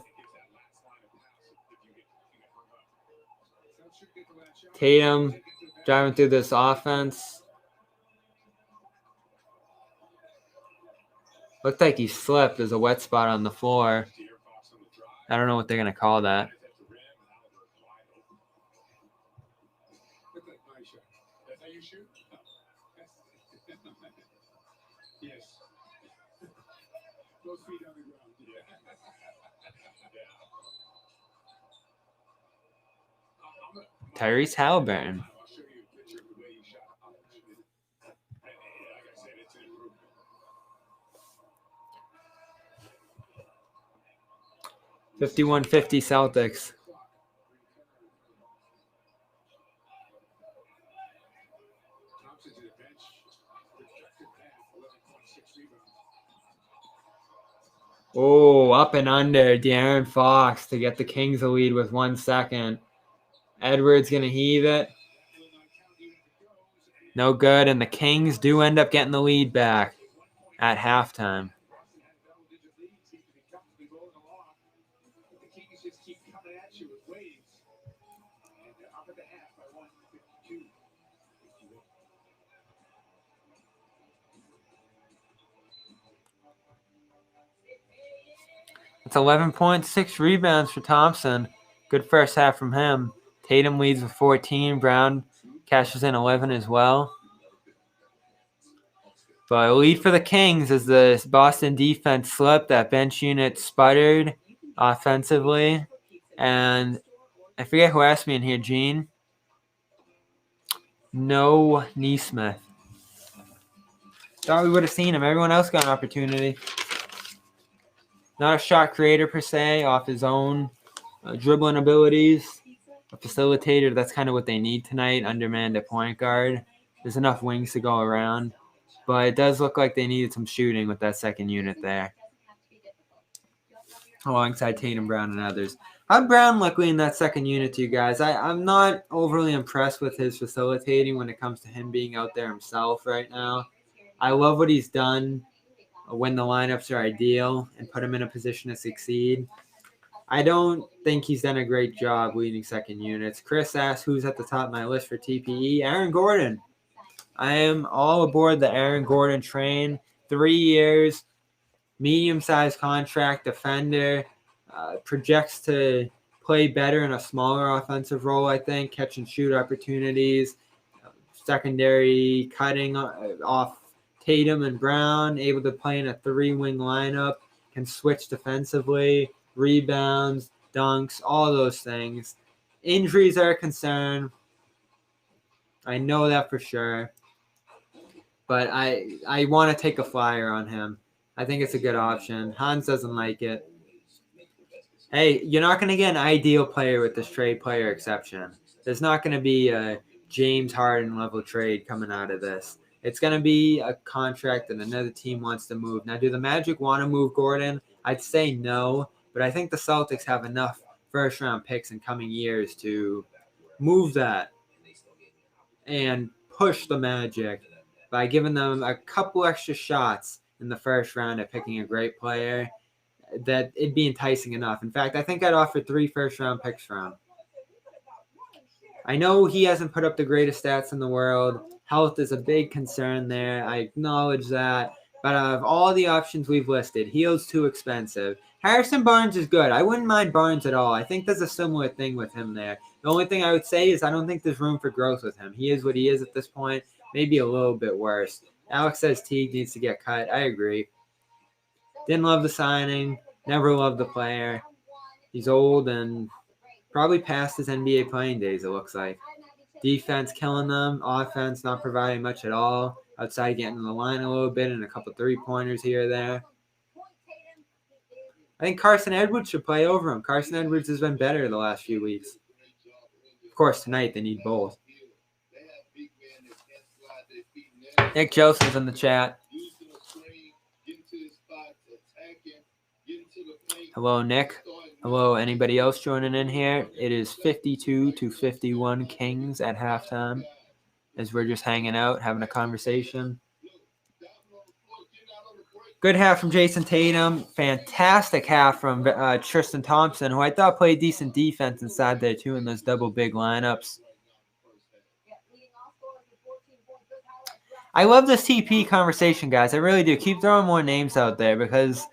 Tatum driving through this offense. Looked like he slipped. There's a wet spot on the floor. I don't know what they're going to call that. Tyrese Halliburton. $51-50 Celtics. Oh, up and under. De'Aaron Fox to get the Kings a lead with 1 second. Edwards going to heave it. No good, and the Kings do end up getting the lead back at halftime. It's 11 points, 6 rebounds for Thompson. Good first half from him. Tatum leads with 14. Brown cashes in 11 as well. But a lead for the Kings as the Boston defense slipped. That bench unit sputtered offensively. And I forget who asked me in here, Gene. No Neesmith. Thought we would have seen him. Everyone else got an opportunity. Not a shot creator per se, off his own dribbling abilities. A facilitator, that's kind of what they need tonight, undermanned at point guard. There's enough wings to go around. But it does look like they needed some shooting with that second unit there, alongside Tatum, Brown, and others. How'd Brown look in that second unit to you guys? I'm not overly impressed with his facilitating when it comes to him being out there himself right now. I love what he's done when the lineups are ideal and put him in a position to succeed. I don't think he's done a great job leading second units. Chris asked who's at the top of my list for TPE. Aaron Gordon. I am all aboard the Aaron Gordon train. 3 years, medium-sized contract, defender, projects to play better in a smaller offensive role, I think, catch and shoot opportunities, secondary cutting off Tatum and Brown, able to play in a 3-wing lineup, can switch defensively, rebounds, dunks, all those things. Injuries are a concern. I know that for sure. But I want to take a flyer on him. I think it's a good option. Hans doesn't like it. Hey, you're not going to get an ideal player with this trade player exception. There's not going to be a James Harden level trade coming out of this. It's going to be a contract that another team wants to move. Now, do the Magic want to move Gordon? I'd say no, but I think the Celtics have enough first-round picks in coming years to move that and push the Magic by giving them a couple extra shots in the first round at picking a great player, that it'd be enticing enough. In fact, I think I'd offer 3 first-round picks for him. I know he hasn't put up the greatest stats in the world. Health is a big concern there. I acknowledge that. But out of all the options we've listed, Heald's too expensive. Harrison Barnes is good. I wouldn't mind Barnes at all. I think there's a similar thing with him there. The only thing I would say is I don't think there's room for growth with him. He is what he is at this point. Maybe a little bit worse. Alex says Teague needs to get cut. I agree. Didn't love the signing. Never loved the player. He's old and probably past his NBA playing days, it looks like. Defense killing them. Offense not providing much at all. Outside getting in the line a little bit and a couple 3-pointers here or there. I think Carson Edwards should play over him. Carson Edwards has been better the last few weeks. Of course, tonight they need both. Nick Joseph's in the chat. Hello, Nick. Hello, anybody else joining in here? It is 52-51 Kings at halftime as we're just hanging out, having a conversation. Good half from Jayson Tatum. Fantastic half from Tristan Thompson, who I thought played decent defense inside there too in those double big lineups. I love this TP conversation, guys. I really do. Keep throwing more names out there because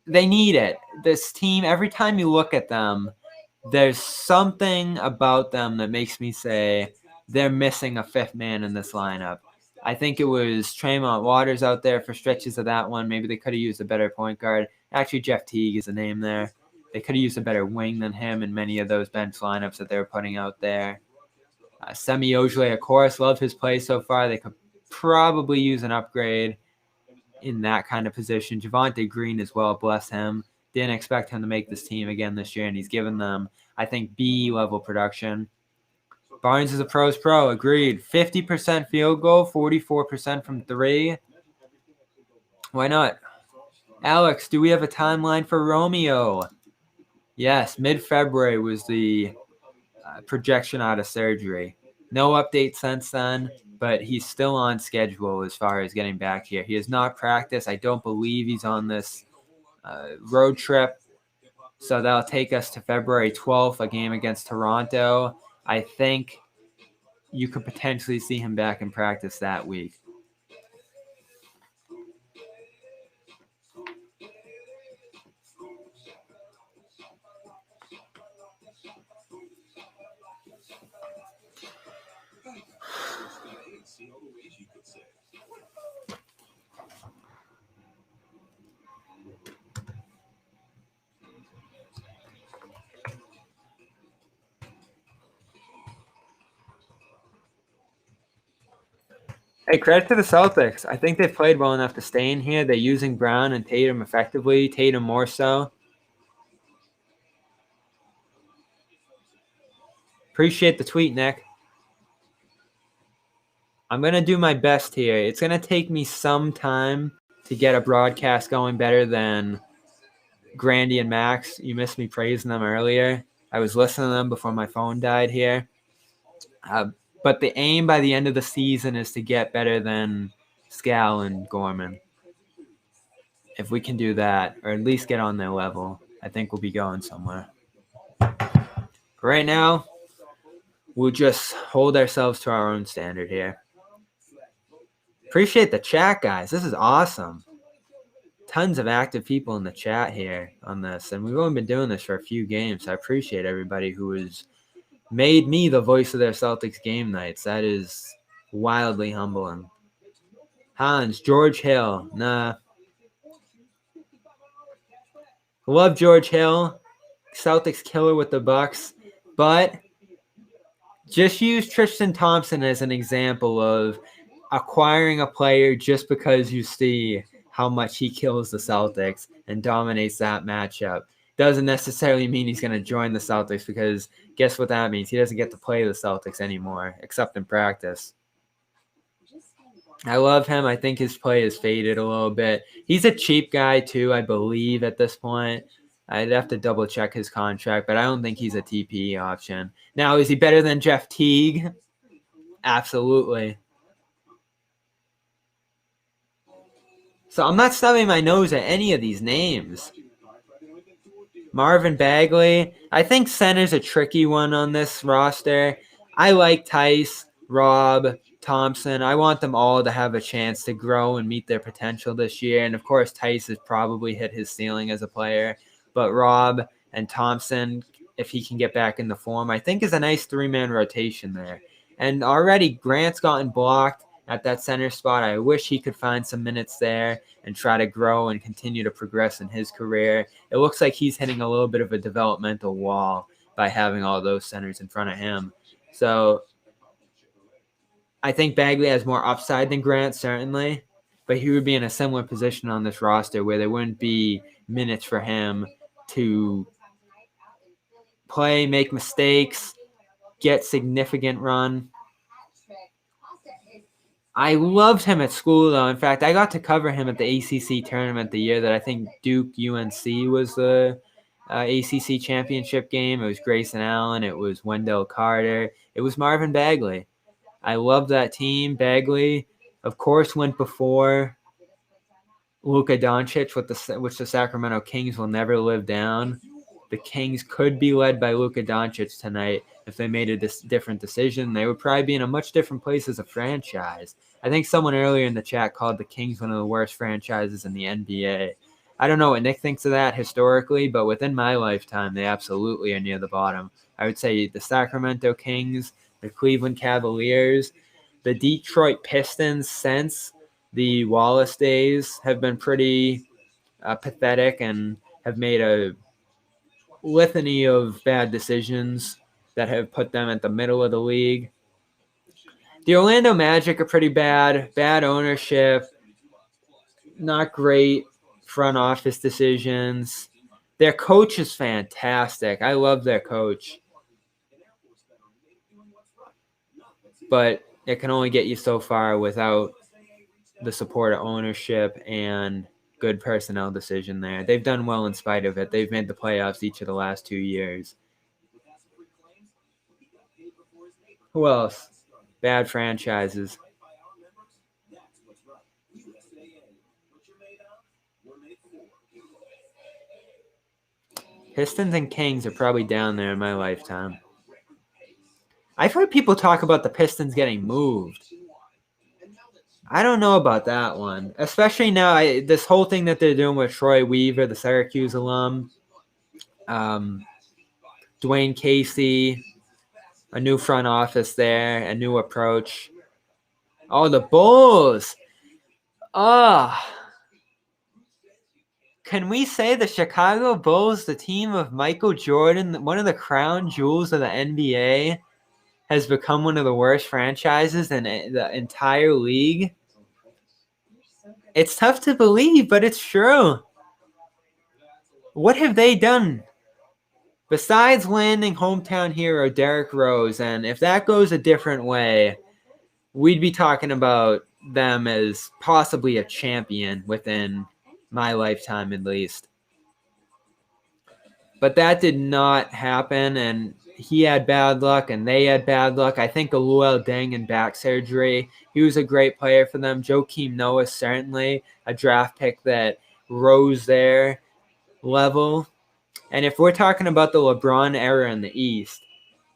they need it. This team, every time you look at them, there's something about them that makes me say they're missing a fifth man in this lineup. I think it was Tremont Waters out there for stretches of that one. Maybe they could have used a better point guard. Actually, Jeff Teague is a name there. They could have used a better wing than him in many of those bench lineups that they were putting out there. Semi Ojeleye, of course, love his play so far. They could probably use an upgrade in that kind of position. Javonte Green as well, bless him. Didn't expect him to make this team again this year, and he's given them, I think, B-level production. Barnes is a pro's pro, agreed. 50% field goal, 44% from 3. Why not? Alex, do we have a timeline for Romeo? Yes, mid-February was the projection out of surgery. No update since then, but he's still on schedule as far as getting back here. He has not practiced. I don't believe he's on this road trip. So that'll take us to February 12th, a game against Toronto. I think you could potentially see him back in practice that week. Hey, credit to the Celtics. I think they've played well enough to stay in here. They're using Brown and Tatum effectively. Tatum more so. Appreciate the tweet, Nick. I'm going to do my best here. It's going to take me some time to get a broadcast going better than Grandy and Max. You missed me praising them earlier. I was listening to them before my phone died here. But the aim by the end of the season is to get better than Scal and Gorman. If we can do that, or at least get on their level, I think we'll be going somewhere. But right now, we'll just hold ourselves to our own standard here. Appreciate the chat, guys. This is awesome. Tons of active people in the chat here on this, and we've only been doing this for a few games. So I appreciate everybody who has made me the voice of their Celtics game nights. That is wildly humbling. Hans, George Hill. Nah. Love George Hill. Celtics killer with the Bucks. But just use Tristan Thompson as an example of acquiring a player just because you see how much he kills the Celtics and dominates that matchup. Doesn't necessarily mean he's going to join the Celtics, because guess what that means? He doesn't get to play the Celtics anymore, except in practice. I love him. I think his play has faded a little bit. He's a cheap guy too, I believe, at this point. I'd have to double check his contract, but I don't think he's a TPE option. Now, is he better than Jeff Teague? Absolutely. So I'm not stubbing my nose at any of these names. Marvin Bagley. I think center's a tricky one on this roster. I like Tice, Rob, Thompson. I want them all to have a chance to grow and meet their potential this year. And of course, Tice has probably hit his ceiling as a player. But Rob and Thompson, if he can get back in the form, I think is a nice three-man rotation there. And already Grant's gotten blocked at that center spot. I wish he could find some minutes there and try to grow and continue to progress in his career. It looks like he's hitting a little bit of a developmental wall by having all those centers in front of him. So I think Bagley has more upside than Grant, certainly, but he would be in a similar position on this roster where there wouldn't be minutes for him to play, make mistakes, get significant run. I loved him at school, though. In fact, I got to cover him at the ACC tournament the year that I think Duke-UNC was the ACC championship game. It was Grayson Allen. It was Wendell Carter. It was Marvin Bagley. I loved that team. Bagley, of course, went before Luka Doncic, which the Sacramento Kings will never live down. The Kings could be led by Luka Doncic tonight if they made a different decision. They would probably be in a much different place as a franchise. I think someone earlier in the chat called the Kings one of the worst franchises in the NBA. I don't know what Nick thinks of that historically, but within my lifetime, they absolutely are near the bottom. I would say the Sacramento Kings, the Cleveland Cavaliers, the Detroit Pistons since the Wallace days have been pretty pathetic and have made a litany of bad decisions that have put them at the middle of the league. The Orlando Magic are pretty bad ownership, not great front office decisions. Their coach is fantastic. I love their coach. But it can only get you so far without the support of ownership and good personnel decision there. They've done well in spite of it. They've made the playoffs each of the last 2 years. Who else? Bad franchises. Pistons and Kings are probably down there in my lifetime. I've heard people talk about the Pistons getting moved. I don't know about that one, especially now. This whole thing that they're doing with Troy Weaver, the Syracuse alum, Dwayne Casey, a new front office there, a new approach. Oh, the Bulls. Can we say the Chicago Bulls, the team of Michael Jordan, one of the crown jewels of the NBA, has become one of the worst franchises in the entire league? It's tough to believe, but it's true. What have they done besides landing hometown hero Derrick Rose? And if that goes a different way, we'd be talking about them as possibly a champion within my lifetime at least. But that did not happen, and he had bad luck, and they had bad luck. I think Aluel Deng in back surgery, he was a great player for them. Joakim Noah, certainly a draft pick that rose their level. And if we're talking about the LeBron era in the East,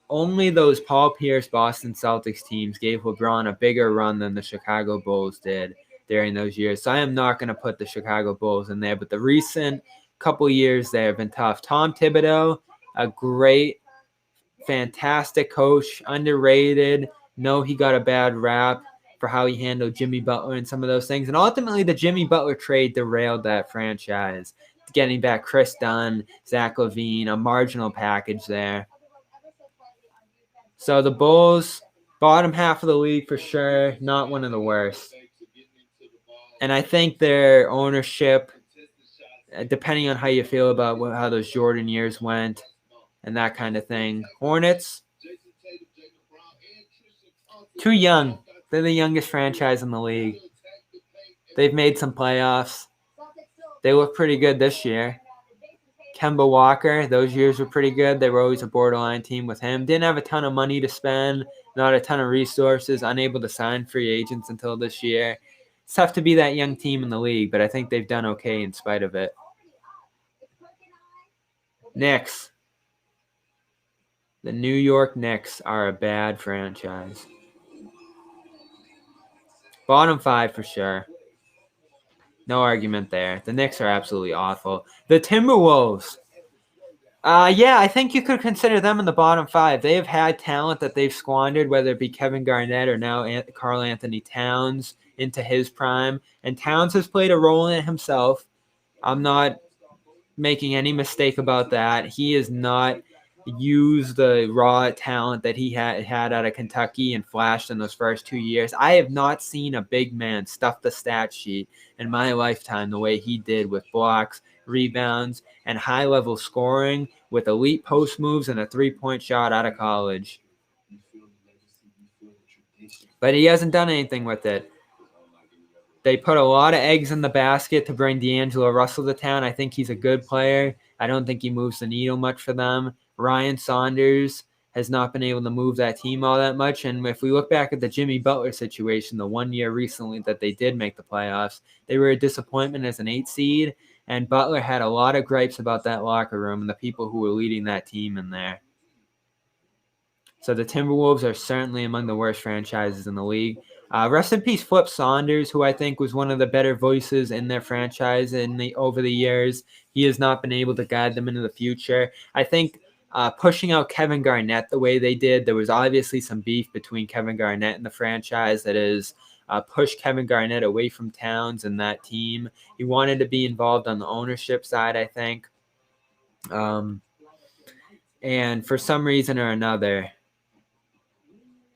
only those Paul Pierce Boston Celtics teams gave LeBron a bigger run than the Chicago Bulls did during those years. So I am not going to put the Chicago Bulls in there, but the recent couple years there have been tough. Tom Thibodeau, a great, fantastic coach, underrated. No, he got a bad rap for how he handled Jimmy Butler and some of those things. And ultimately, the Jimmy Butler trade derailed that franchise, getting back Chris Dunn, Zach LaVine, a marginal package there. So the Bulls, bottom half of the league for sure, not one of the worst. And I think their ownership, depending on how you feel about how those Jordan years went and that kind of thing. Hornets, too young. They're the youngest franchise in the league. They've made some playoffs. They look pretty good this year. Kemba Walker, those years were pretty good. They were always a borderline team with him. Didn't have a ton of money to spend, not a ton of resources, unable to sign free agents until this year. It's tough to be that young team in the league, but I think they've done okay in spite of it. Knicks. The New York Knicks are a bad franchise. Bottom 5 for sure. No argument there. The Knicks are absolutely awful. The Timberwolves. Yeah, I think you could consider them in the bottom 5. They have had talent that they've squandered, whether it be Kevin Garnett or now Karl Anthony Towns into his prime. And Towns has played a role in it himself. I'm not making any mistake about that. He has not used the raw talent that he had out of Kentucky and flashed in those first 2 years. I have not seen a big man stuff the stat sheet in my lifetime the way he did with blocks, rebounds, and high-level scoring with elite post moves and a three-point shot out of college. But he hasn't done anything with it. They put a lot of eggs in the basket to bring D'Angelo Russell to town. I think he's a good player. I don't think he moves the needle much for them. Ryan Saunders has not been able to move that team all that much. And if we look back at the Jimmy Butler situation, the 1 year recently that they did make the playoffs, they were a disappointment as an 8 seed. And Butler had a lot of gripes about that locker room and the people who were leading that team in there. So the Timberwolves are certainly among the worst franchises in the league. Rest in peace, Flip Saunders, who I think was one of the better voices in their franchise over the years. He has not been able to guide them into the future. I think pushing out Kevin Garnett the way they did, there was obviously some beef between Kevin Garnett and the franchise that has pushed Kevin Garnett away from Towns and that team. He wanted to be involved on the ownership side, I think. And for some reason or another,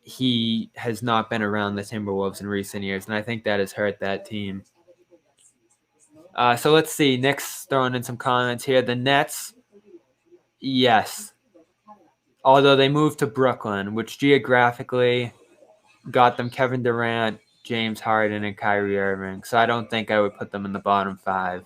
he has not been around the Timberwolves in recent years, and I think that has hurt that team. So let's see. Nick's throwing in some comments here. The Nets, yes. Although they moved to Brooklyn, which geographically got them Kevin Durant, James Harden, and Kyrie Irving. So I don't think I would put them in the bottom 5.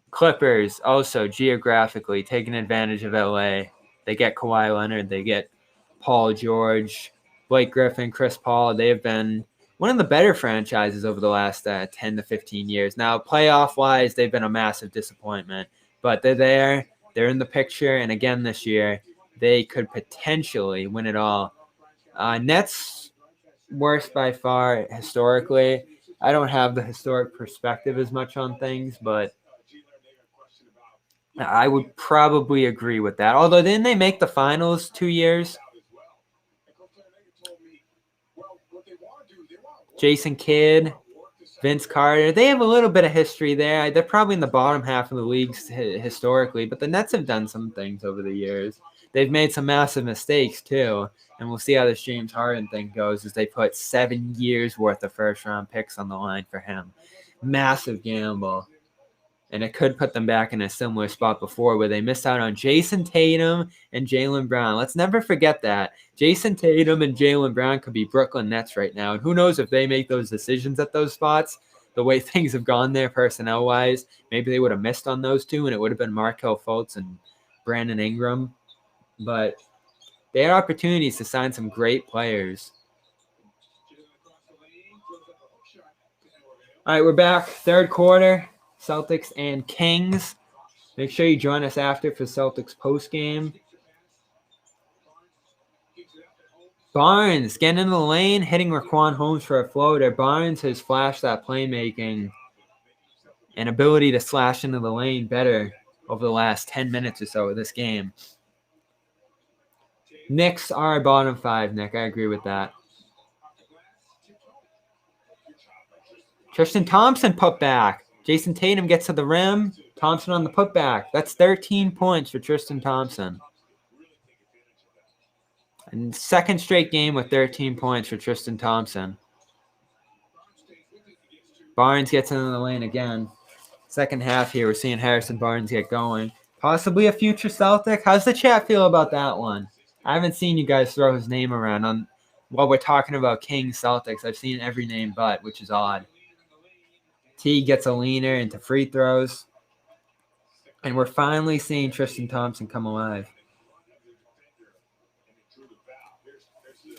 Clippers, also geographically taking advantage of LA. They get Kawhi Leonard. They get Paul George, Blake Griffin, Chris Paul. They have been one of the better franchises over the last 10 to 15 years. Now, playoff-wise, they've been a massive disappointment. But they're there. They're in the picture. And again this year, they could potentially win it all. Nets, worst by far historically. I don't have the historic perspective as much on things, but I would probably agree with that. Although, didn't they make the finals 2 years? Jason Kidd, Vince Carter. They have a little bit of history there. They're probably in the bottom half of the leagues historically, but the Nets have done some things over the years. They've made some massive mistakes too, and we'll see how this James Harden thing goes as they put 7 years worth of first-round picks on the line for him. Massive gamble. And it could put them back in a similar spot before where they missed out on Jayson Tatum and Jaylen Brown. Let's never forget that. Jayson Tatum and Jaylen Brown could be Brooklyn Nets right now. And who knows if they make those decisions at those spots, the way things have gone there personnel-wise, maybe they would have missed on those two and it would have been Markelle Fultz and Brandon Ingram. But they had opportunities to sign some great players. All right, we're back. Third quarter. Celtics and Kings. Make sure you join us after for Celtics postgame. Barnes getting in the lane, hitting Raquan Holmes for a floater. Barnes has flashed that playmaking and ability to slash into the lane better over the last 10 minutes or so of this game. Knicks are bottom 5, Nick. I agree with that. Tristan Thompson put back. Jayson Tatum gets to the rim. Thompson on the putback. That's 13 points for Tristan Thompson. And second straight game with 13 points for Tristan Thompson. Barnes gets into the lane again. Second half here, we're seeing Harrison Barnes get going. Possibly a future Celtic. How's the chat feel about that one? I haven't seen you guys throw his name around while we're talking about Kings Celtics. I've seen every name but, which is odd. T gets a leaner into free throws. And we're finally seeing Tristan Thompson come alive.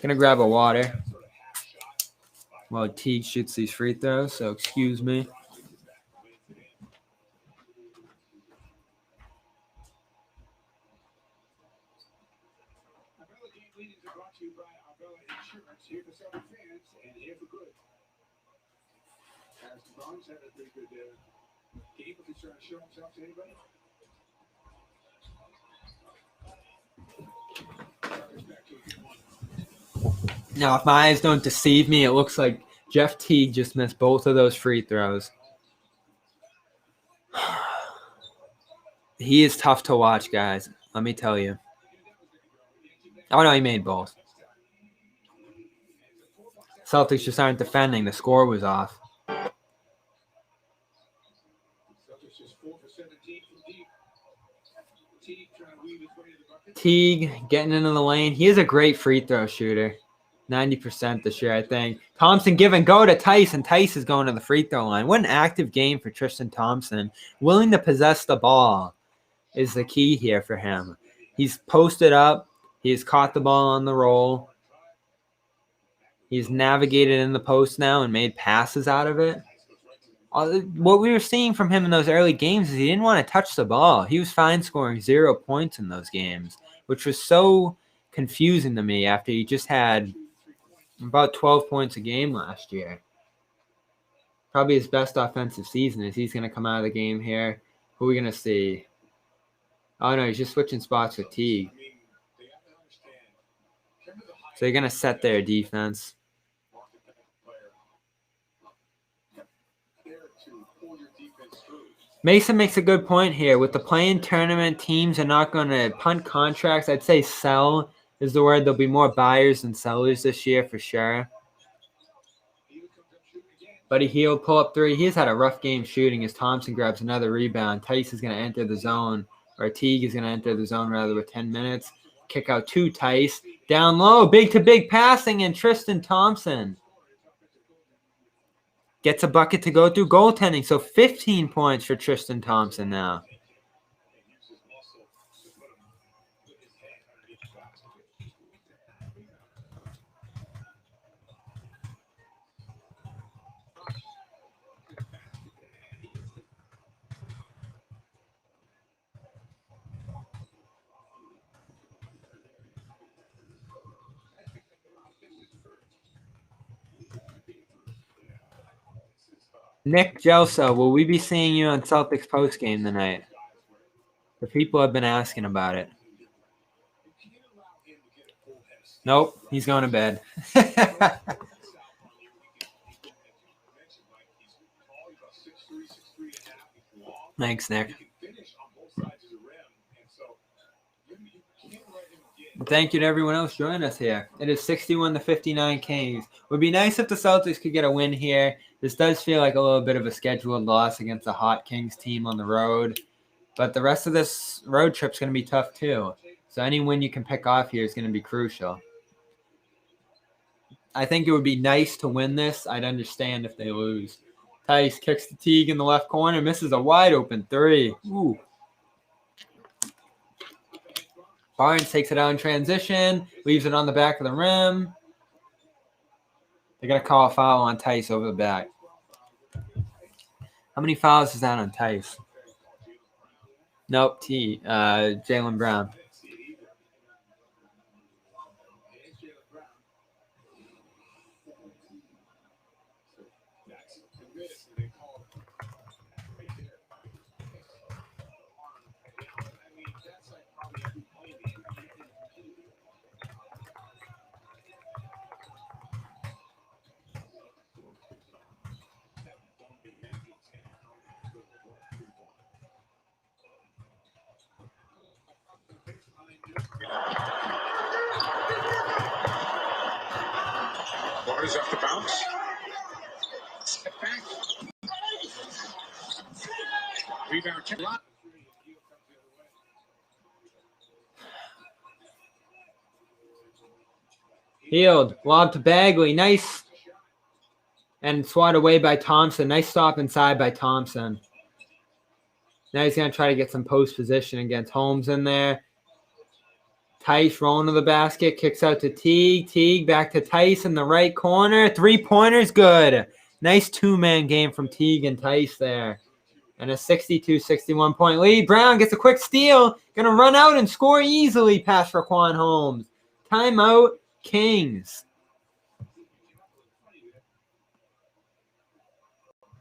Gonna grab a water while Teague shoots these free throws, so excuse me. Now, if my eyes don't deceive me, it looks like Jeff Teague just missed both of those free throws. He is tough to watch, guys. Let me tell you. Oh, no, he made both. Celtics just aren't defending. The score was off. Teague getting into the lane. He is a great free throw shooter. 90% this year, I think. Thompson give and go to Tice, and Tice is going to the free throw line. What an active game for Tristan Thompson. Willing to possess the ball is the key here for him. He's posted up. He's caught the ball on the roll. He's navigated in the post now and made passes out of it. What we were seeing from him in those early games is he didn't want to touch the ball. He was fine scoring 0 points in those games, which was so confusing to me after he just had about 12 points a game last year. Probably his best offensive season is he's going to come out of the game here. Who are we going to see? Oh, no, he's just switching spots with Teague. So they're going to set their defense. Mason makes a good point here. With the play-in tournament, teams are not going to punt contracts. I'd say sell is the word. There'll be more buyers than sellers this year for sure. Buddy Hield pull up 3. He's had a rough game shooting as Thompson grabs another rebound. Tice is going to enter the zone, or Teague is going to enter the zone rather with 10 minutes. Kick out to Tice. Down low, big-to-big passing, and Tristan Thompson gets a bucket to go through goaltending. So 15 points for Tristan Thompson now. Nick Gelso, will we be seeing you on Celtics postgame tonight? The people have been asking about it. Nope, he's going to bed. Thanks, Nick. Thank you to everyone else joining us here. It is 61-59 Kings. Would be nice if the Celtics could get a win here. This does feel like a little bit of a scheduled loss against a hot Kings team on the road. But the rest of this road trip's going to be tough too. So any win you can pick off here is going to be crucial. I think it would be nice to win this. I'd understand if they lose. Tice kicks to Teague in the left corner, misses a wide open three. Ooh. Barnes takes it out in transition, leaves it on the back of the rim. They're going to call a foul on Tice over the back. How many fouls is that on Tice? Nope, Jaylen Brown. Barnes off the bounce. Step back. Rebound. Healed. Lob to Bagley. Nice. And swat away by Thompson. Nice stop inside by Thompson. Now he's going to try to get some post position against Holmes in there. Tice rolling to the basket. Kicks out to Teague. Teague back to Tice in the right corner. 3-pointers good. Nice two-man game from Teague and Tice there. And a 62-61 point lead. Brown gets a quick steal. Going to run out and score easily past Raquan Holmes. Timeout, Kings.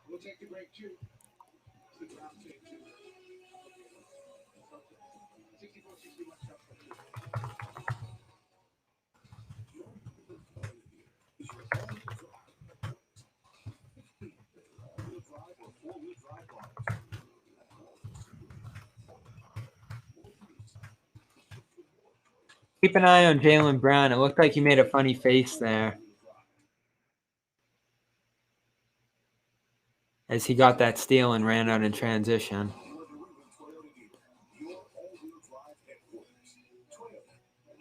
We'll take the break too. Keep an eye on Jaylen Brown. It looked like he made a funny face there as he got that steal and ran out in transition.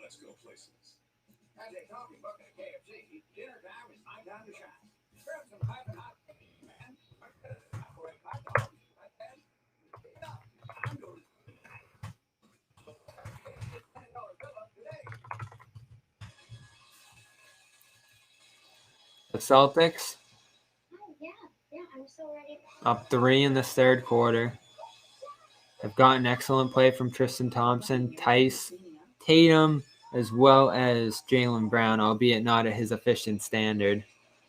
Let's go places. As they talk about the KFC, dinner time is my time to shine. Grab some hot man. I'm going The Celtics I'm so ready. up 3 in this third quarter. Have gotten excellent play from Tristan Thompson, Tice, Tatum, as well as Jaylen Brown, albeit not at his efficient standard.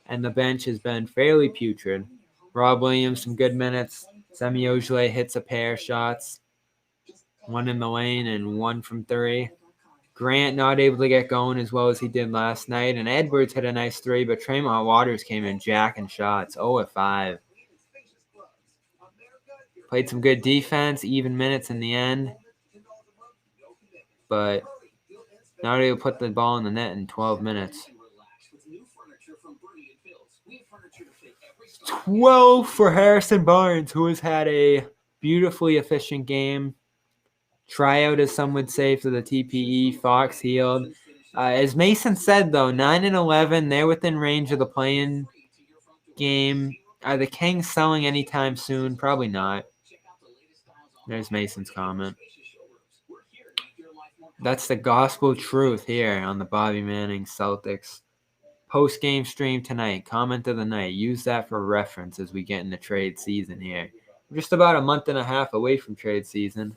And the bench has been fairly putrid. Rob Williams, some good minutes. Semi Ojeleye hits a pair of shots. One in the lane and one from 3. Grant not able to get going as well as he did last night. And Edwards hit a nice 3, but Tremont Waters came in jacking shots. 0-5. Played some good defense, even minutes in the end. But not able to put the ball in the net in 12 minutes. 12 for Harrison Barnes, who has had a beautifully efficient game. Tryout, as some would say, for the TPE. Fox healed. As Mason said, though, 9-11, they're within range of the play-in game. Are the Kings selling anytime soon? Probably not. There's Mason's comment. That's the gospel truth here on the Bobby Manning Celtics post-game stream tonight. Comment of the night. Use that for reference as we get into trade season here. We're just about a month and a half away from trade season.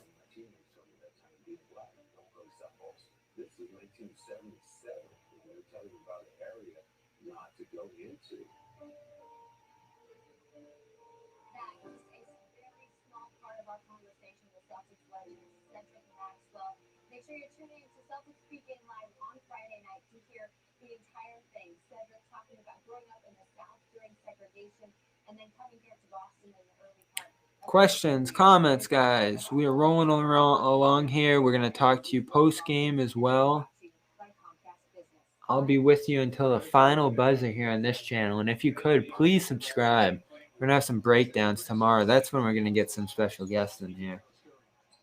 Make sure you're tuning into Celtics Pregame Live on Friday night to hear the entire thing. Cedric talking about growing up in the South during segregation and then coming here to Boston in the early part Questions, comments, guys. We are rolling along here. We're going to talk to you post-game as well. I'll be with you until the final buzzer here on this channel. And if you could, please subscribe. We're going to have some breakdowns tomorrow. That's when we're going to get some special guests in here.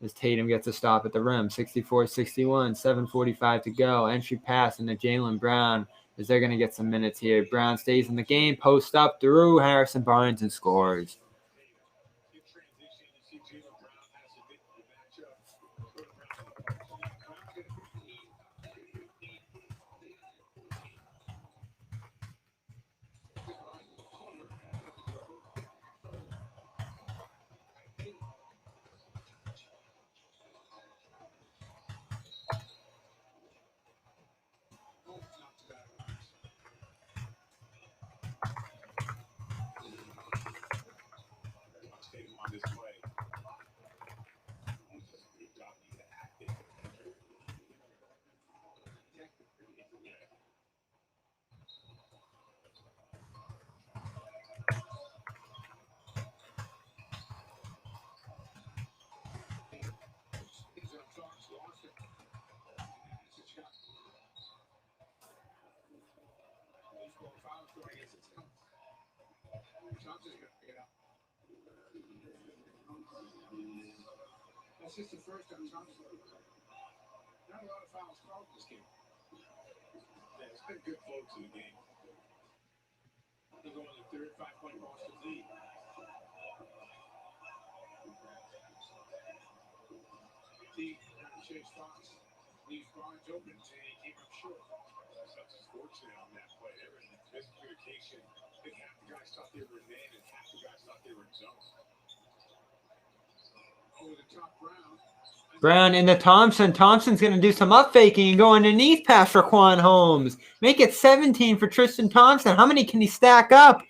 As Tatum gets a stop at the rim. 64-61, 7:45 to go. Entry pass into Jaylen Brown as they're going to get some minutes here. Brown stays in the game. Post up through Harrison Barnes and scores. That's just the first time Thompson. Not a lot of fouls called in this game. Yeah, it's been good flow to the game. They're going to the third 5-point Boston lead. T Chase Fox leaves Barnes open and he came up short. Celtics fortunate on that play. There was miscommunication. I think half the guys thought they were in man and half the guys thought they were in zone. Over the top, Brown into Thompson. Thompson's going to do some up faking and go underneath pass for Quan Holmes. Make it 17 for Tristan Thompson. How many can he stack up?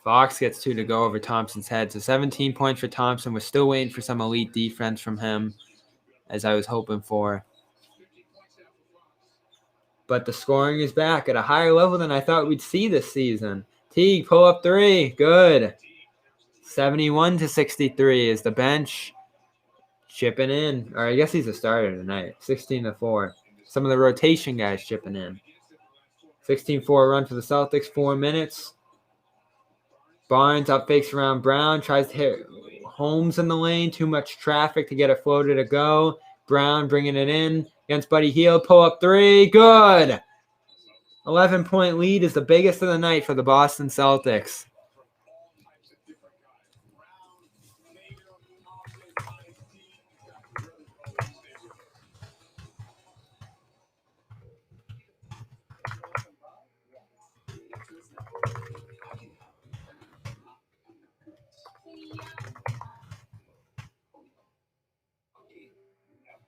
Fox gets 2 to go over Thompson's head. So 17 points for Thompson. We're still waiting for some elite defense from him, as I was hoping for. But the scoring is back at a higher level than I thought we'd see this season. Teague, pull up 3. Good. 71-63 is the bench chipping in. Or I guess he's a starter tonight. 16-4. Some of the rotation guys chipping in. 16-4 run for the Celtics. 4 minutes. Barnes up fakes around Brown. Tries to hit Holmes in the lane. Too much traffic to get it floated to go. Brown bringing it in against Buddy Hield. Pull up 3. Good. 11-point lead is the biggest of the night for the Boston Celtics.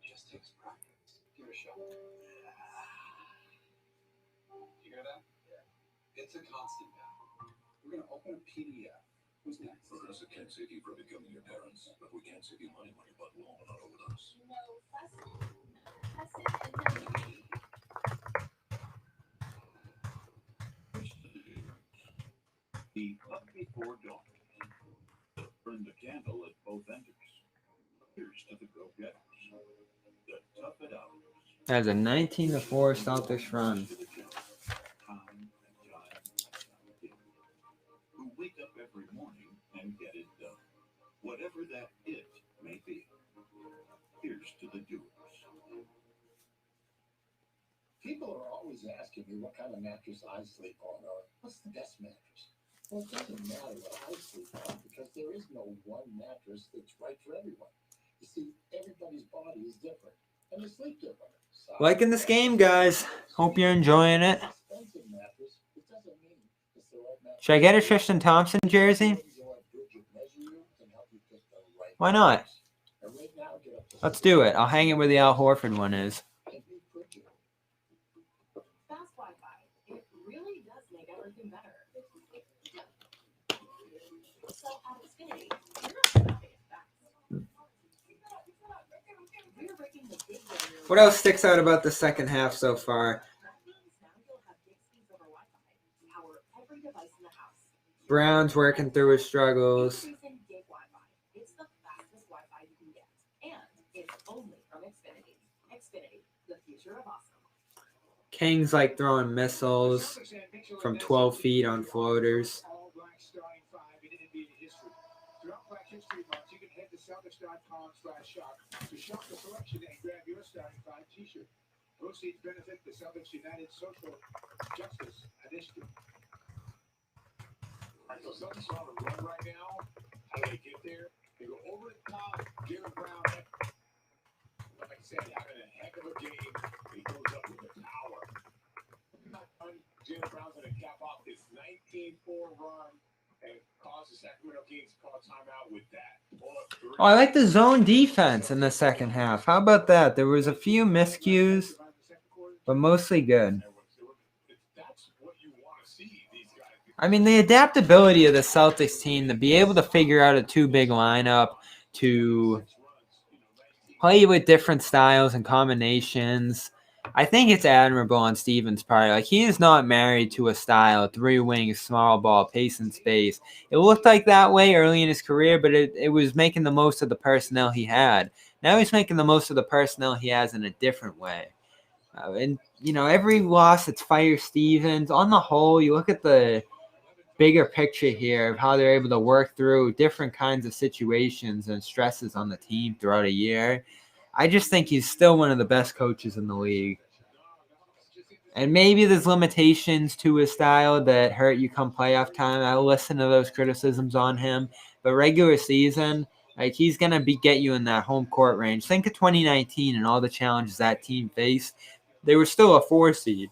Just takes practice. Give it a shot. You hear that? Yeah. It's a constant battle. We're going to open a PDF. Who's next? Progressive can't save you from becoming your parents, but we can save you money when you're butt long and not overdose. No fussing until you The up before dawn. Burn the candle at both ends. Here's to the go-getters. The tough it out. That's a 19-4 Celtics run. Who wake up every morning and get it done. Whatever that it may be. Here's to the doers. People are always asking me what kind of mattress I sleep on or what's the best mattress. Well, it doesn't matter what I sleep on because there is no one mattress that's right for everyone. You see, everybody's body is different and they sleep different. Liking this game, guys. Hope you're enjoying it. Should I get a Tristan Thompson jersey? Why not? Let's do it. I'll hang it where the Al Horford one is. Fast Wi-Fi. So at Xfinity, you're not stopping it fast. We're breaking the big barrier. What else sticks out about the second half so far? That means now you'll have gig speeds over Wi-Fi. Power every device in the house. Brown's working through his struggles. Increasing gig Wi-Fi. It's the fastest Wi-Fi you can get. And it's only from Xfinity. Xfinity, the future of awesome. Kings like throwing missiles from 12 feet on floaters. All-black starting five in NBA history. Throughout Black History Month, you can head to Celtics.com/shop to shop the selection and grab your starting five T-shirt. Proceeds benefit the Celtics United Social Justice Initiative. All right, so Celtics are on a run right now. How do they get there? They go over the top. Jaylen Brown, like I said, having a heck of a game. He goes up with the power. Jaylen Brown's going to cap off this 19-4 run and cause the Sacramento Kings to call timeout with that. Oh, I like the zone defense in the second half. How about that? There was a few miscues, but mostly good. That's what you want to see, these guys. I mean, the adaptability of the Celtics team to be able to figure out a two-big lineup, to play with different styles and combinations. I think it's admirable on Stevens' part. Like, he is not married to a style, three wings, small ball, pace and space. It looked like that way early in his career, but it was making the most of the personnel he had. Now he's making the most of the personnel he has in a different way. And, every loss, it's fire Stevens. On the whole, you look at the bigger picture here of how they're able to work through different kinds of situations and stresses on the team throughout a year. I just think he's still one of the best coaches in the league. And maybe there's limitations to his style that hurt you come playoff time. I'll listen to those criticisms on him. But regular season, like, he's going to get you in that home court range. Think of 2019 and all the challenges that team faced. They were still a 4 seed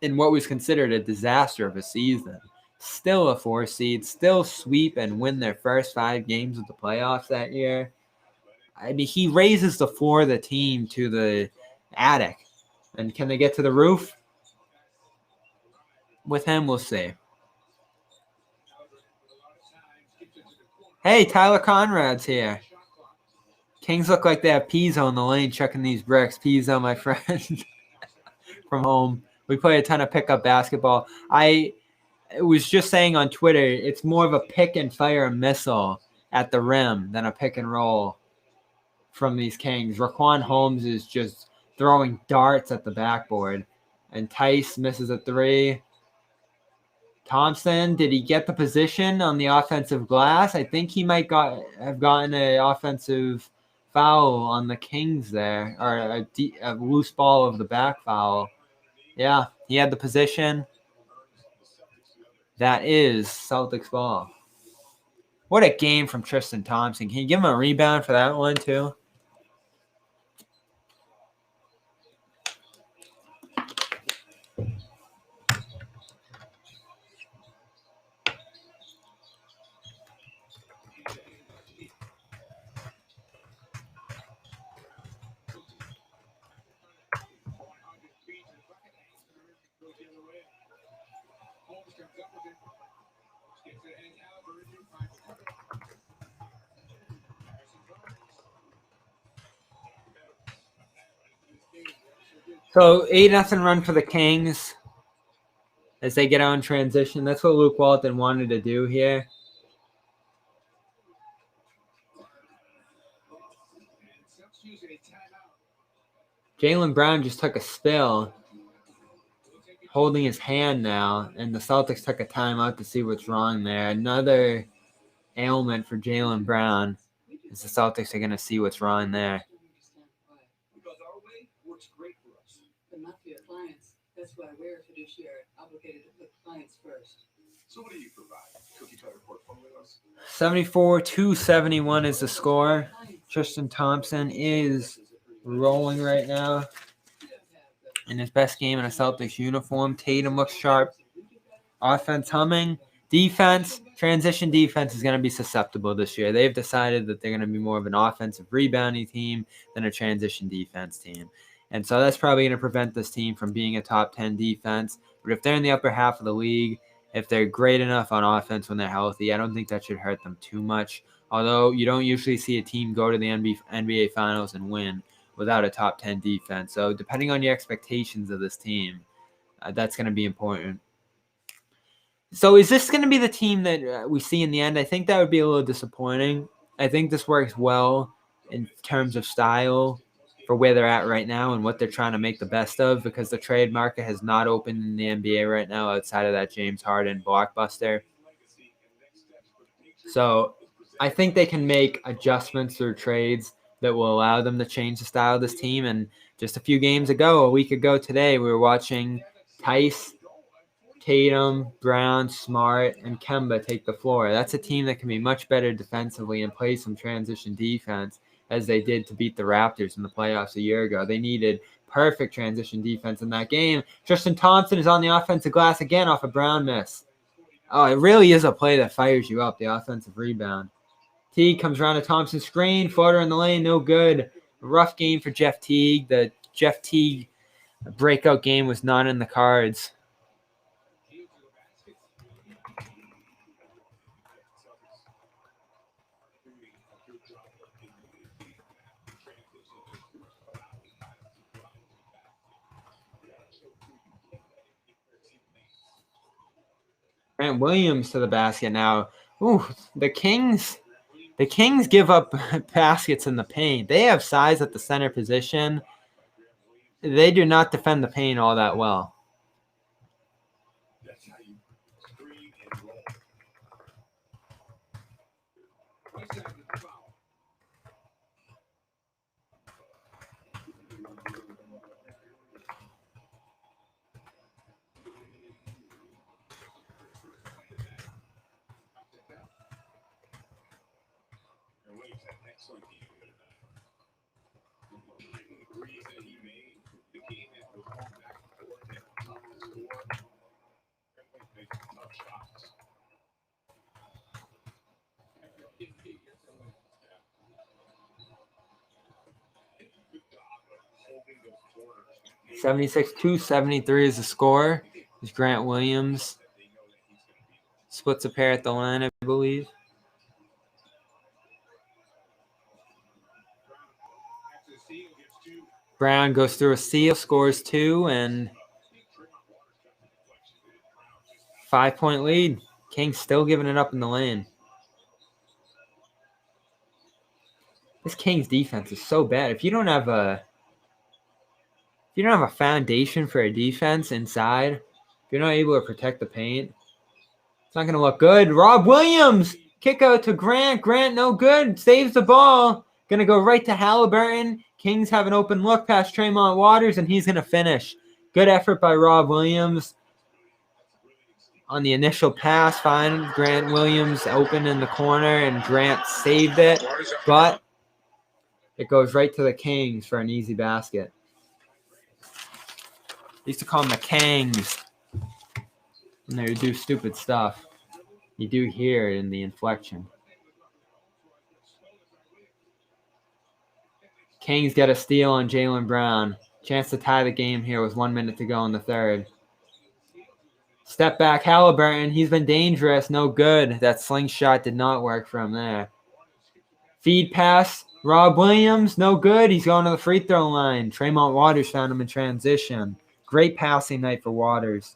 in what was considered a disaster of a season. Still a 4 seed, still sweep and win their first 5 games of the playoffs that year. I mean, he raises the floor of the team to the attic. And can they get to the roof? With him, we'll see. Hey, Tyler Conrad's here. Kings look like they have Pizzo in the lane chucking these bricks. Pizzo, my friend, from home. We play a ton of pickup basketball. I was just saying on Twitter, it's more of a pick and fire missile at the rim than a pick and roll from these Kings. Raquan Holmes is just throwing darts at the backboard. And Tice misses a 3. Thompson, did he get the position on the offensive glass? I think he might have gotten an offensive foul on the Kings there, or a loose ball of the back foul. Yeah, he had the position. That is Celtics ball. What a game from Tristan Thompson. Can you give him a rebound for that one, too? So 8-0 run for the Kings as they get on transition. That's what Luke Walton wanted to do here. Jaylen Brown just took a spill, holding his hand now, and the Celtics took a timeout to see what's wrong there. Another ailment for Jaylen Brown, as the Celtics are going to see what's wrong there. Because our way works great for us. But not for your clients. That's why we're a fiduciary, obligated to put clients first. So what do you provide? Cookie cutter portfolios? 74-71 is the score. Tristan Thompson is rolling right now in his best game in a Celtics uniform. Tatum looks sharp. Offense humming. Defense, transition defense is going to be susceptible this year. They've decided that they're going to be more of an offensive rebounding team than a transition defense team. And so that's probably going to prevent this team from being a top 10 defense. But if they're in the upper half of the league, If they're great enough on offense when they're healthy, I don't think that should hurt them too much. Although you don't usually see a team go to the NBA Finals and win without a top 10 defense. So depending on your expectations of this team, that's going to be important. So is this going to be the team that we see in the end? I think that would be a little disappointing. I think this works well in terms of style for where they're at right now and what they're trying to make the best of, because the trade market has not opened in the NBA right now outside of that James Harden blockbuster. So I think they can make adjustments through trades that will allow them to change the style of this team. And just a week ago today, we were watching Tice, Tatum, Brown, Smart, and Kemba take the floor. That's a team that can be much better defensively and play some transition defense, as they did to beat the Raptors in the playoffs a year ago. They needed perfect transition defense in that game. Tristan Thompson is on the offensive glass again off a Brown miss. Oh, it really is a play that fires you up, the offensive rebound. Teague comes around to Thompson's screen, floater in the lane, no good. Rough game for Jeff Teague. The Jeff Teague breakout game was not in the cards. Grant Williams to the basket now. Ooh, the Kings give up baskets in the paint. They have size at the center position. They do not defend the paint all that well. $76-73 is the score. Is Grant Williams splits a pair at the line, I believe. Brown goes through a steal, scores 2, and 5-point lead. Kings still giving it up in the lane. This Kings defense is so bad. If you don't have a foundation for a defense inside, if you're not able to protect the paint, it's not going to look good. Rob Williams, kick out to Grant. Grant, no good. Saves the ball. Going to go right to Halliburton. Kings have an open look past Tremont Waters, and he's going to finish. Good effort by Rob Williams. On the initial pass, find Grant Williams open in the corner, and Grant saved it. But it goes right to the Kings for an easy basket. They used to call them the Kangs when they would do stupid stuff. You do hear it in the inflection. Kings get a steal on Jaylen Brown. Chance to tie the game here with 1 minute to go in the third. Step back, Halliburton. He's been dangerous. No good. That slingshot did not work for him there. Feed pass. Rob Williams. No good. He's going to the free throw line. Tremont Waters found him in transition. Great passing night for Waters.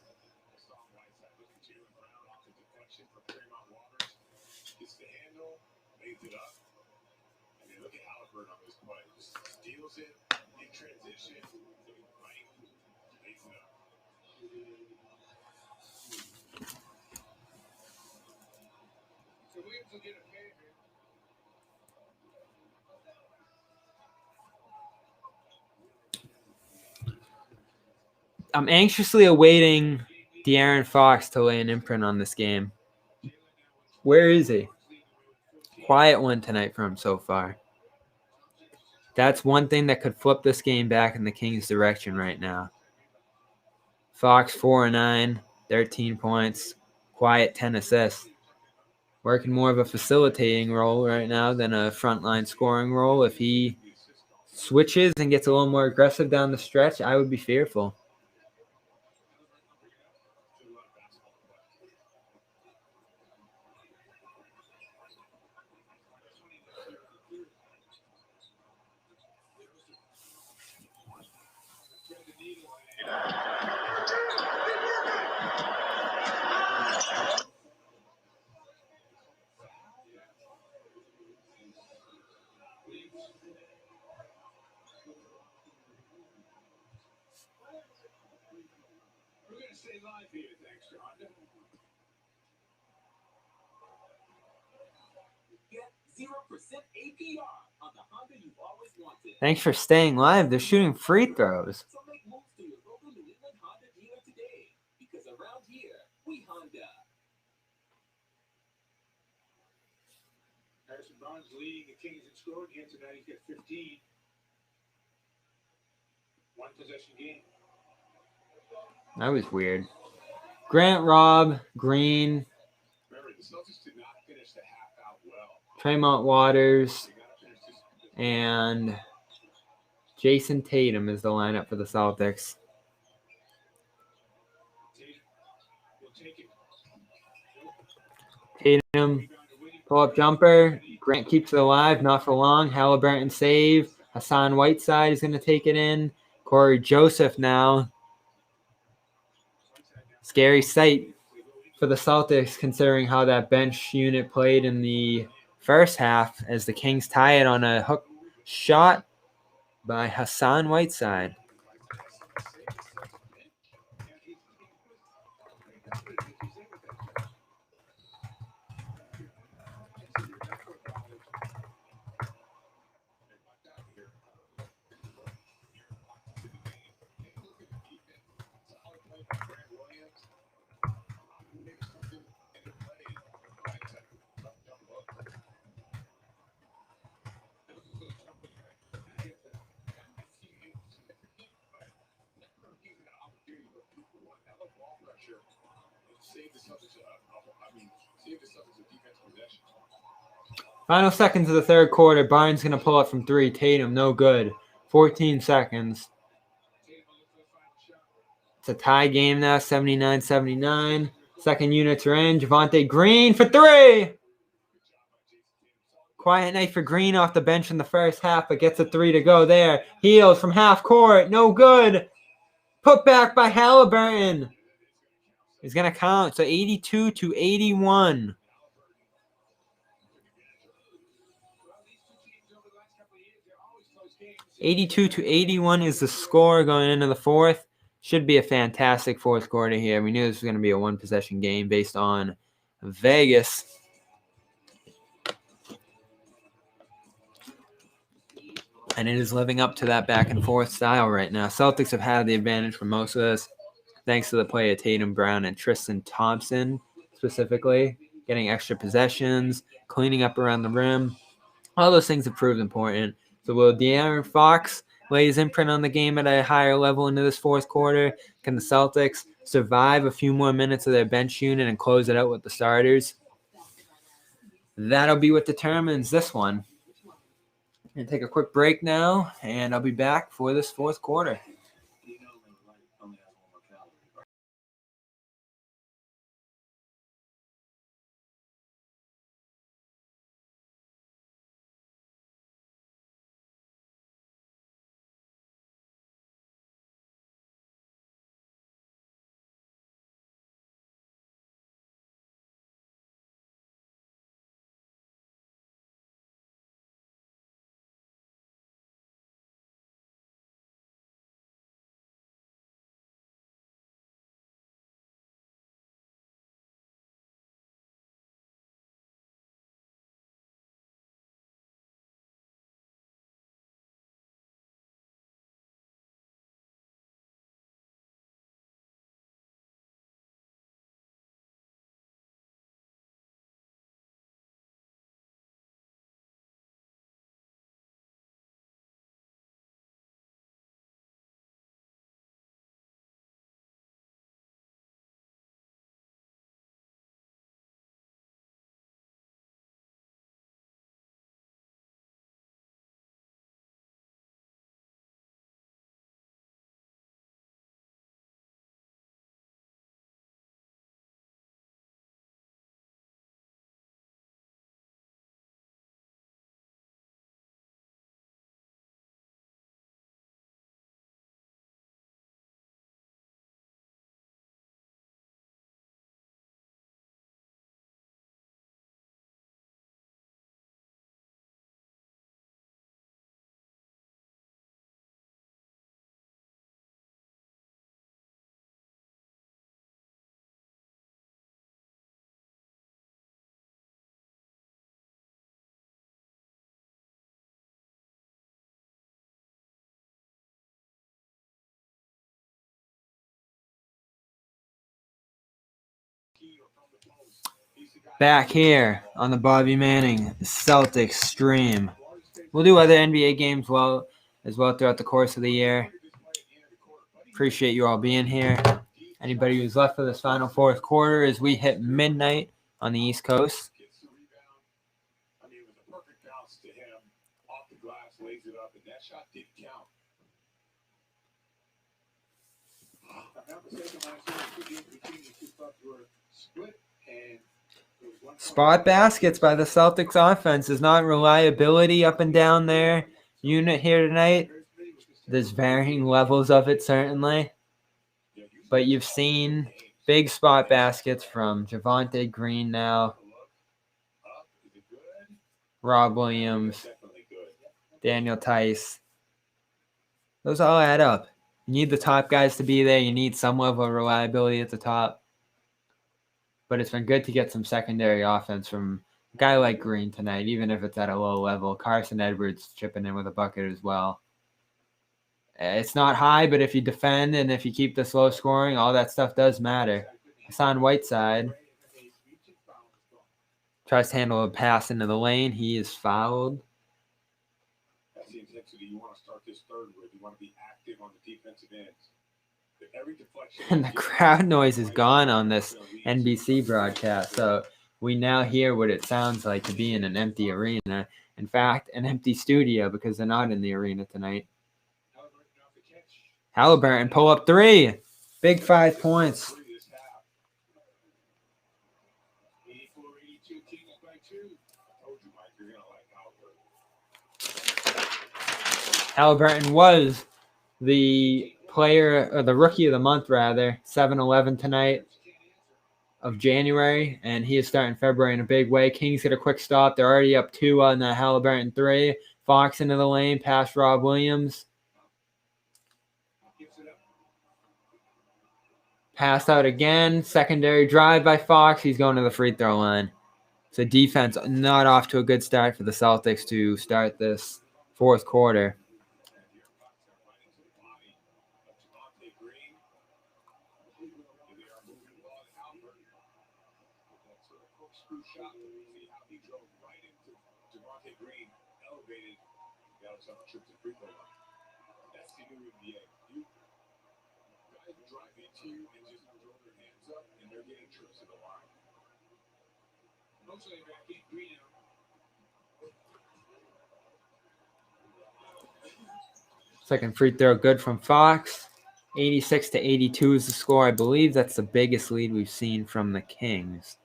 I'm anxiously awaiting De'Aaron Fox to lay an imprint on this game. Where is he? Quiet one tonight for him so far. That's one thing that could flip this game back in the Kings' direction right now. Fox 4-9, 13 points, quiet 10 assists. Working more of a facilitating role right now than a frontline scoring role. If he switches and gets a little more aggressive down the stretch, I would be fearful. We're going to stay live here, thanks to Honda. Get 0% APR on the Honda you've always wanted. Thanks for staying live. They're shooting free throws. So make moves to your local New England Honda dealer today, because around here, we Honda. Harrison Barnes leading the Kings in scoring here tonight. He's got 15. One possession game. That was weird. Grant, Rob, Green, Remember, the Celtics did not finish the half out well. Tremont Waters, They got to finish this. and Jayson Tatum is the lineup for the Celtics. Tatum will take it. Tatum, pull-up jumper. Grant keeps it alive, not for long. Halliburton save. Hassan Whiteside is going to take it in. Corey Joseph now. Scary sight for the Celtics, considering how that bench unit played in the first half, as the Kings tie it on a hook shot by Hassan Whiteside. Final seconds of the third quarter. Barnes going to pull up from three. Tatum, no good. 14 seconds. It's a tie game now, 79-79. Second units are in. Javonte Green for three. Quiet night for Green off the bench in the first half, but gets a three to go there. Heels from half court. No good. Put back by Halliburton. He's going to count. So 82-81. 82-81 is the score going into the fourth. Should be a fantastic fourth quarter here. We knew this was going to be a one-possession game based on Vegas. And it is living up to that back-and-forth style right now. Celtics have had the advantage for most of this, thanks to the play of Tatum, Brown, and Tristan Thompson specifically, getting extra possessions, cleaning up around the rim. All those things have proved important. So will De'Aaron Fox lay his imprint on the game at a higher level into this fourth quarter? Can the Celtics survive a few more minutes of their bench unit and close it out with the starters? That'll be what determines this one. I'm going to take a quick break now, and I'll be back for this fourth quarter. Back here on the Bobby Manning Celtics stream. We'll do other NBA games as well throughout the course of the year. Appreciate you all being here. Anybody who's left for this final fourth quarter as we hit midnight on the East Coast. I mean, it was a perfect bounce to him. Off the glass, lays it up, and that shot didn't count. If I'm not mistaken, last year, the two games between the two clubs were split, and there was one Spot baskets by the Celtics offense is not reliability up and down their unit here tonight. There's varying levels of it, certainly. But you've seen big spot baskets from Javonte Green now, Rob Williams, Daniel Tice. Those all add up. You need the top guys to be there. You need some level of reliability at the top. But it's been good to get some secondary offense from a guy like Green tonight, even if it's at a low level. Carson Edwards chipping in with a bucket as well. It's not high, but if you defend and if you keep this low scoring, all that stuff does matter. Hassan Whiteside tries to handle a pass into the lane. He is fouled. That's the intensity you want to start this third with. You want to be active on the defensive ends. Every deflection And the crowd noise is gone on this NBC broadcast. So we now hear what it sounds like to be in an empty arena. In fact, an empty studio because they're not in the arena tonight. Halliburton pull up three. Big 5 points. Halliburton was the rookie of the month, rather, 7-11 tonight of January, and he is starting February in a big way. Kings get a quick stop. They're already up 2 on the Halliburton 3. Fox into the lane, past Rob Williams. Pass out again. Secondary drive by Fox. He's going to the free throw line. So defense not off to a good start for the Celtics to start this fourth quarter. Second free throw good from Fox. 86-82 is the score. I believe that's the biggest lead we've seen from the Kings.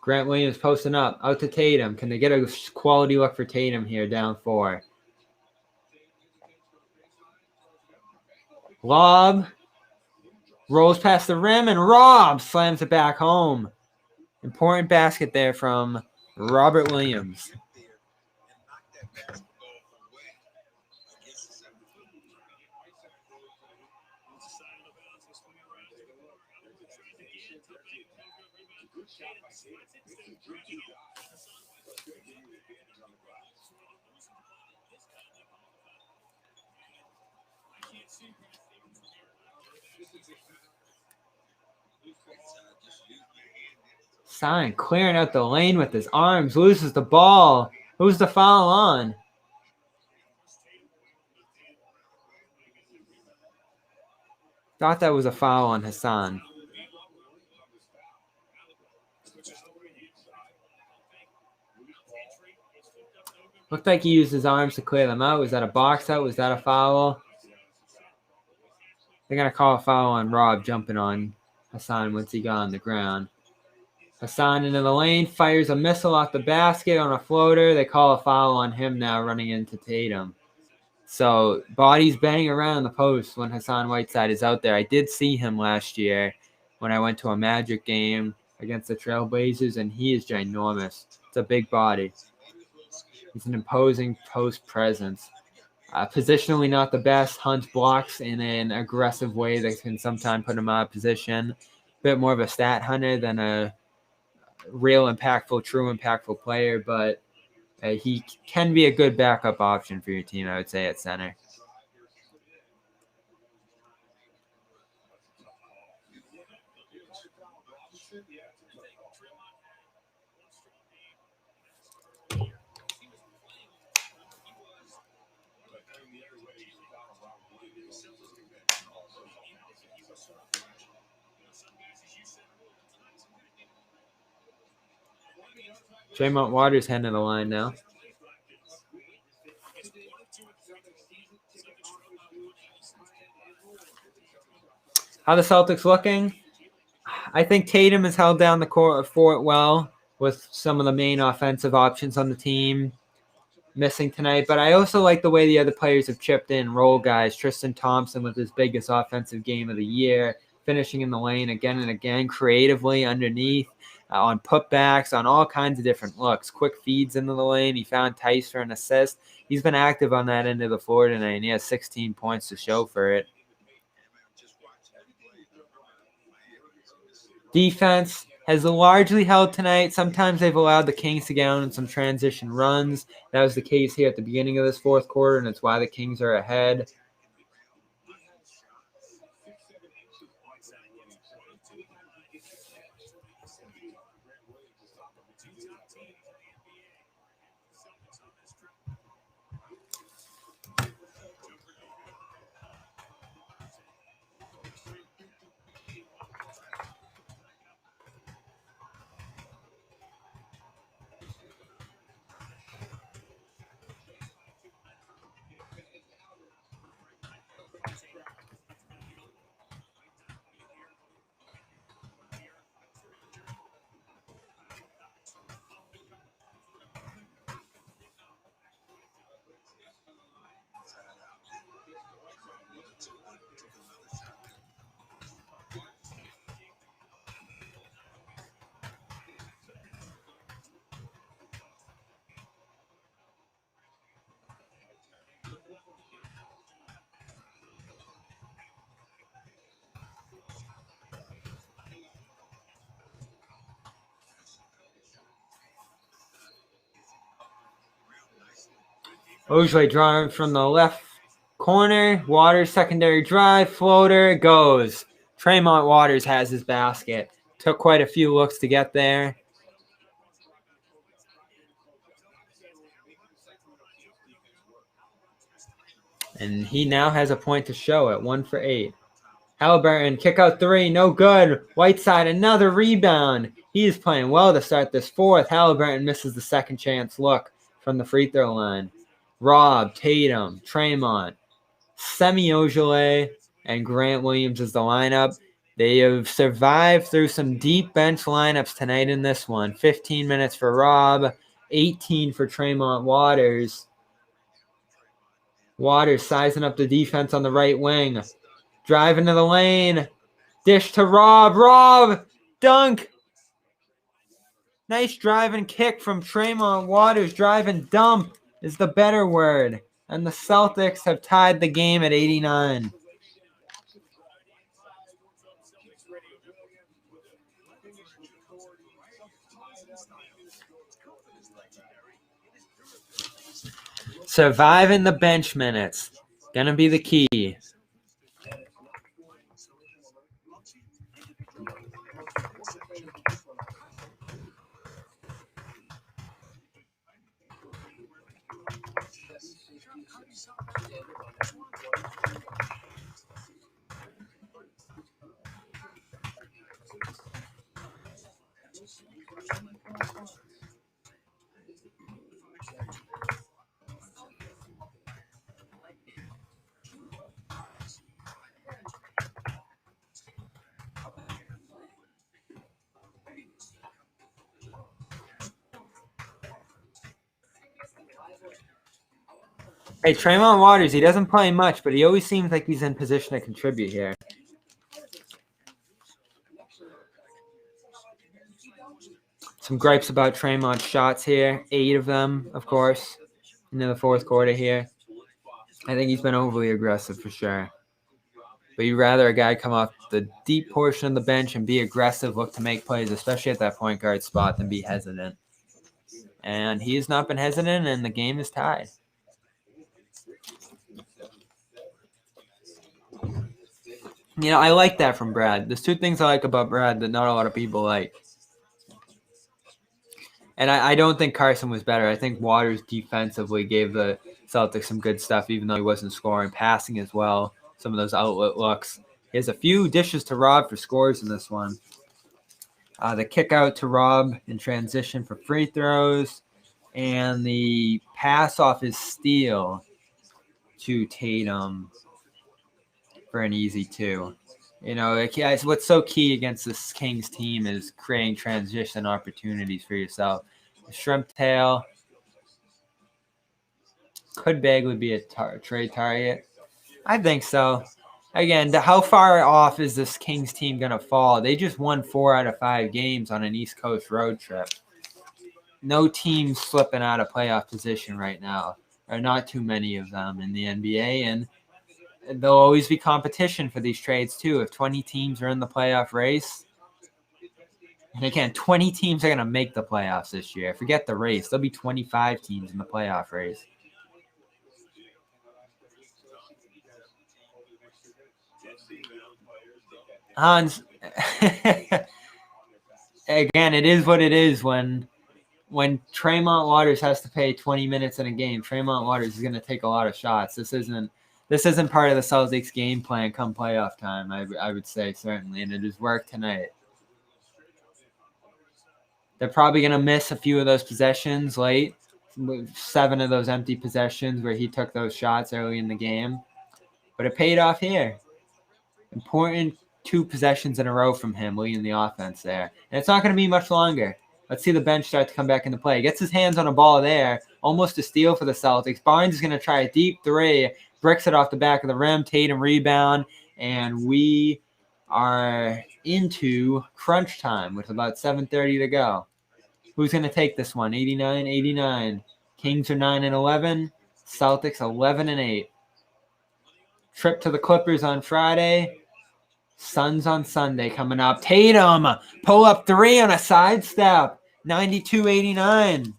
Grant Williams posting up. Out to Tatum. Can they get a quality look for Tatum here, down 4? Lob. Rolls past the rim, and Rob slams it back home. Important basket there from Robert Williams. Sign clearing out the lane with his arms, loses the ball. Who's the foul on? Thought that was a foul on Hassan. Looked like he used his arms to clear them out. Was that a box out? Was that a foul? They're going to call a foul on Rob jumping on Hassan once he got on the ground. Hassan into the lane, fires a missile off the basket on a floater. They call a foul on him now running into Tatum. So bodies banging around the post when Hassan Whiteside is out there. I did see him last year when I went to a Magic game against the Trailblazers, and he is ginormous. It's a big body. He's an imposing post presence. Positionally not the best. Hunts blocks in an aggressive way that can sometimes put him out of position. Bit more of a stat hunter than a real impactful, true impactful player, but he can be a good backup option for your team, I would say, at center. Draymond Waters heading the line now. How the Celtics looking? I think Tatum has held down the fort well with some of the main offensive options on the team missing tonight. But I also like the way the other players have chipped in, role guys. Tristan Thompson with his biggest offensive game of the year, finishing in the lane again and again, creatively underneath, on putbacks, on all kinds of different looks. Quick feeds into the lane. He found Tice for an assist. He's been active on that end of the floor tonight, and he has 16 points to show for it. Defense has largely held tonight. Sometimes they've allowed the Kings to get on in some transition runs. That was the case here at the beginning of this fourth quarter, and it's why the Kings are ahead. Ojale drawing from the left corner. Waters secondary drive. Floater goes. Tremont Waters has his basket. Took quite a few looks to get there. And he now has a point to show at 1 for 8. Halliburton, kick out three, no good. Whiteside, another rebound. He is playing well to start this fourth. Halliburton misses the second chance look from the free throw line. Rob, Tatum, Tremont, Semi Ojale, and Grant Williams is the lineup. They have survived through some deep bench lineups tonight in this one. 15 minutes for Rob, 18 for Tremont Waters. Waters sizing up the defense on the right wing. Driving to the lane. Dish to Rob. Rob! Dunk! Nice drive and kick from Tremont Waters. Drive and dump is the better word. And the Celtics have tied the game at 89. Surviving the bench minutes. Gonna be the key. Hey, Tremont Waters, he doesn't play much, but he always seems like he's in position to contribute here. Some gripes about Tremont's shots here. 8 of them, of course, into the fourth quarter here. I think he's been overly aggressive for sure. But you'd rather a guy come off the deep portion of the bench and be aggressive, look to make plays, especially at that point guard spot, than be hesitant. And he has not been hesitant, and the game is tied. I like that from Brad. There's two things I like about Brad that not a lot of people like. And I don't think Carson was better. I think Waters defensively gave the Celtics some good stuff, even though he wasn't scoring. Passing as well, some of those outlet looks. He has a few dishes to Rob for scores in this one. The kick out to Rob in transition for free throws. And the pass off his steal to Tatum for an easy 2. What's so key against this Kings team is creating transition opportunities for yourself. The shrimp tail could Bagley be a trade target? I think so. Again, how far off is this Kings team going to fall? They just won 4 out of 5 games on an East Coast road trip. No team slipping out of playoff position right now. There are not too many of them in the NBA, and there'll always be competition for these trades too. If 20 teams are in the playoff race, and again, 20 teams are going to make the playoffs this year. Forget the race. There'll be 25 teams in the playoff race. Hans, again, it is what it is when Tremont Waters has to play 20 minutes in a game. Tremont Waters is going to take a lot of shots. This isn't part of the Celtics game plan come playoff time, I would say, certainly, and it has worked tonight. They're probably going to miss a few of those possessions late, 7 of those empty possessions where he took those shots early in the game. But it paid off here. Important 2 possessions in a row from him leading the offense there. And it's not going to be much longer. Let's see the bench start to come back into play. Gets his hands on a ball there. Almost a steal for the Celtics. Barnes is going to try a deep 3. Bricks it off the back of the rim. Tatum rebound. And we are into crunch time with about 7:30 to go. Who's going to take this one? 89-89. Kings are 9-11. Celtics 11-8. Trip to the Clippers on Friday. Suns on Sunday coming up. Tatum, pull up 3 on a sidestep. 92-89.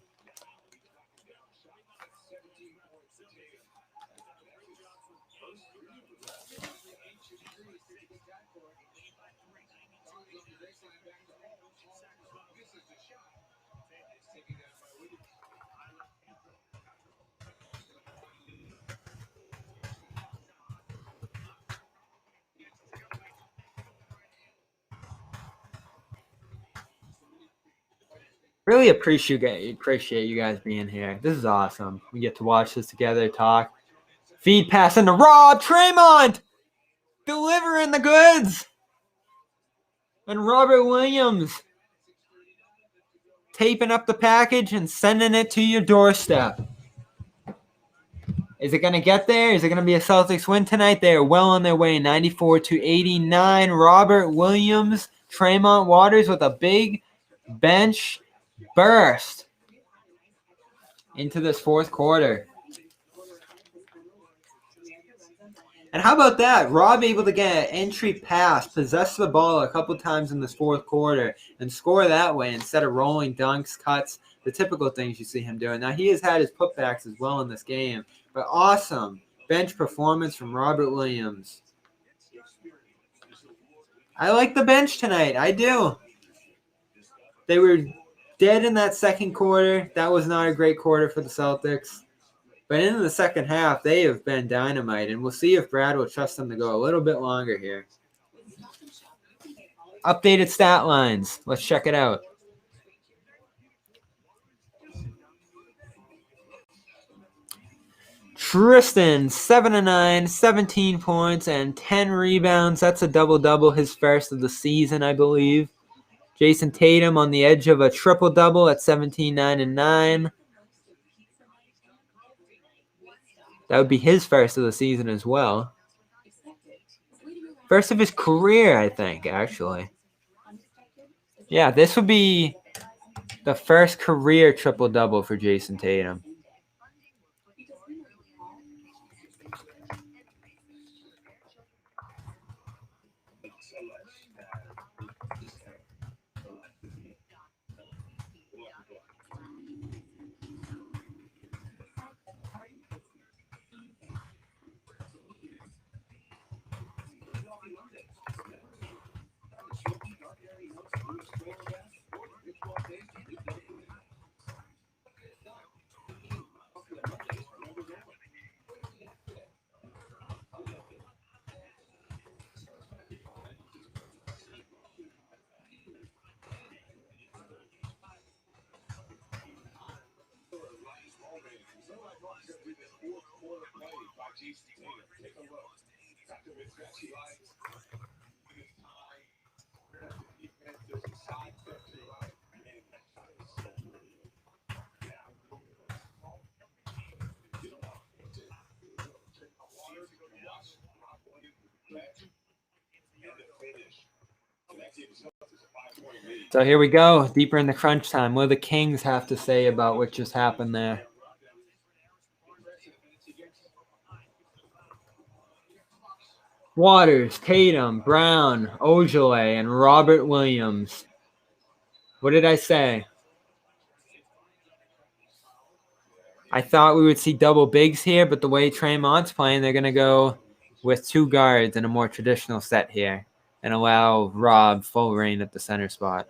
Really appreciate you guys being here. This is awesome. We get to watch this together, talk. Feed pass into Rob Tremont. Delivering the goods. And Robert Williams taping up the package and sending it to your doorstep. Is it going to get there? Is it going to be a Celtics win tonight? They are well on their way, 94-89. Robert Williams, Tremont Waters with a big bench burst into this fourth quarter. And how about that? Rob able to get an entry pass, possess the ball a couple times in this fourth quarter, and score that way instead of rolling dunks, cuts, the typical things you see him doing. Now, he has had his putbacks as well in this game, but awesome bench performance from Robert Williams. I like the bench tonight. I do. They were dead in that second quarter. That was not a great quarter for the Celtics. But in the second half, they have been dynamite, and we'll see if Brad will trust them to go a little bit longer here. Updated stat lines. Let's check it out. Tristan, 7-9, 17 points, and 10 rebounds. That's a double-double, his first of the season, I believe. Jayson Tatum on the edge of a triple-double at 17, 9, and 9. That would be his first of the season as well. First of his career, I think, actually. Yeah, this would be the first career triple-double for Jayson Tatum. So here we go, deeper in the crunch time. What do the Kings have to say about what just happened there? Waters, Tatum, Brown, Ojale, and Robert Williams. What did I say? I thought we would see double bigs here, but the way Traymont's playing, they're going to go with two guards in a more traditional set here and allow Rob full reign at the center spot.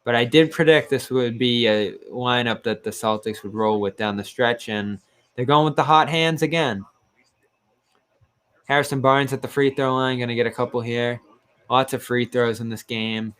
But I did predict this would be a lineup that the Celtics would roll with down the stretch, and they're going with the hot hands again. Harrison Barnes at the free throw line, going to get a couple here. Lots of free throws in this game.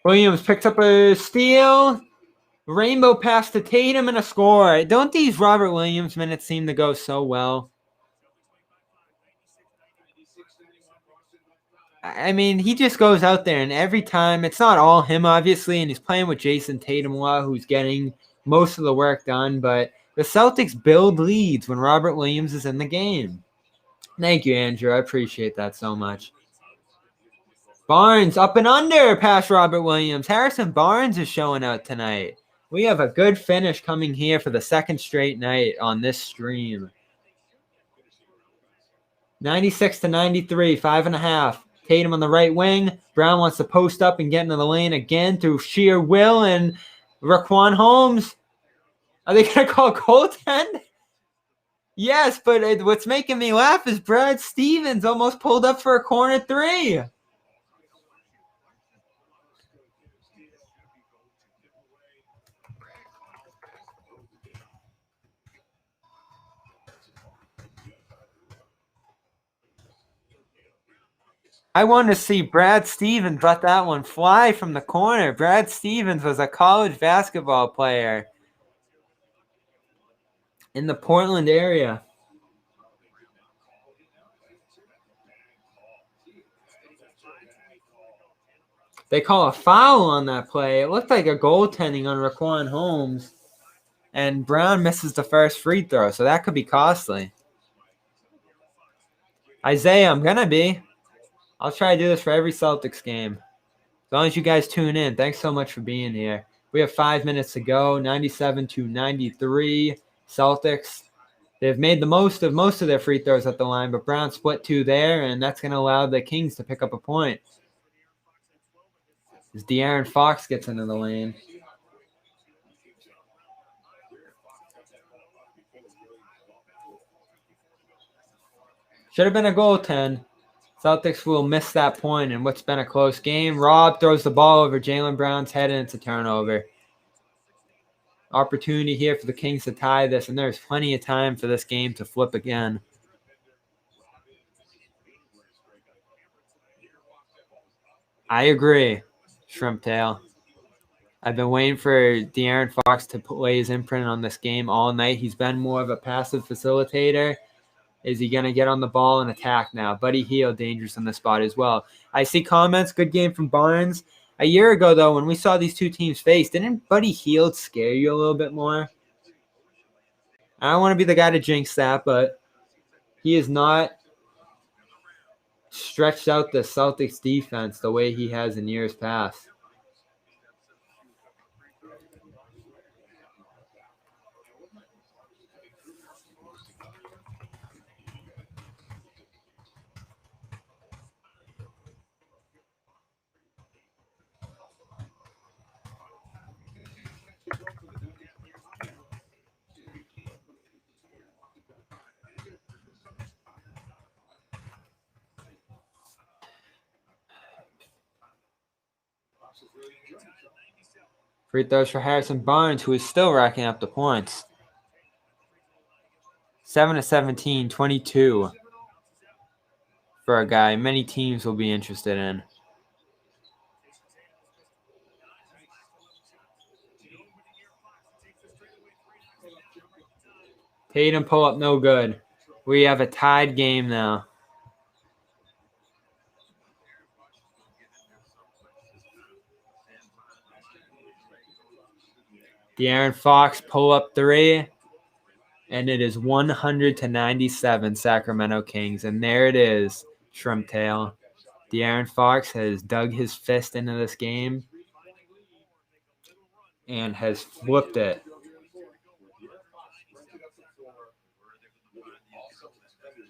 Williams picks up a steal. Rainbow pass to Tatum and a score. Don't these Robert Williams minutes seem to go so well? I mean, he just goes out there, and every time, it's not all him, obviously, and he's playing with Jayson Tatum a lot, who's getting most of the work done, but the Celtics build leads when Robert Williams is in the game. Thank you, Andrew. I appreciate that so much. Barnes up and under past Robert Williams. Harrison Barnes is showing out tonight. We have a good finish coming here for the second straight night on this stream. 96-93, 5.5. Tatum on the right wing. Brown wants to post up and get into the lane again through sheer will. And Raquan Holmes. Are they going to call goaltend? Yes, but what's making me laugh is Brad Stevens almost pulled up for a corner three. I wanted to see Brad Stevens let that one fly from the corner. Brad Stevens was a college basketball player in the Portland area. They call a foul on that play. It looked like a goaltending on Raquan Holmes. And Brown misses the first free throw, so that could be costly. Isaiah, I'm going to be. I'll try to do this for every Celtics game. As long as you guys tune in. Thanks so much for being here. We have 5 minutes to go. 97-93 Celtics. They've made the most of their free throws at the line, but Brown split two there, and that's going to allow the Kings to pick up a point. As De'Aaron Fox gets into the lane. Should have been a goaltend. Celtics will miss that point in what's been a close game. Rob throws the ball over Jaylen Brown's head, and it's a turnover. Opportunity here for the Kings to tie this, and there's plenty of time for this game to flip again. I agree, Shrimp Tail. I've been waiting for De'Aaron Fox to lay his imprint on this game all night. He's been more of a passive facilitator. Is he going to get on the ball and attack now? Buddy Hield dangerous in the spot as well. I see comments. Good game from Barnes. A year ago, though, when we saw these two teams face, didn't Buddy Hield scare you a little bit more? I don't want to be the guy to jinx that, but he is not stretched out the Celtics defense the way he has in years past. Free throws for Harrison Barnes, who is still racking up the points. 7 of 17, 22 for a guy many teams will be interested in. Tatum pull up no good. We have a tied game now. De'Aaron Fox pull up 3, and it is 100-97 Sacramento Kings. And there it is, Shrimp Tail. De'Aaron Fox has dug his fist into this game and has flipped it.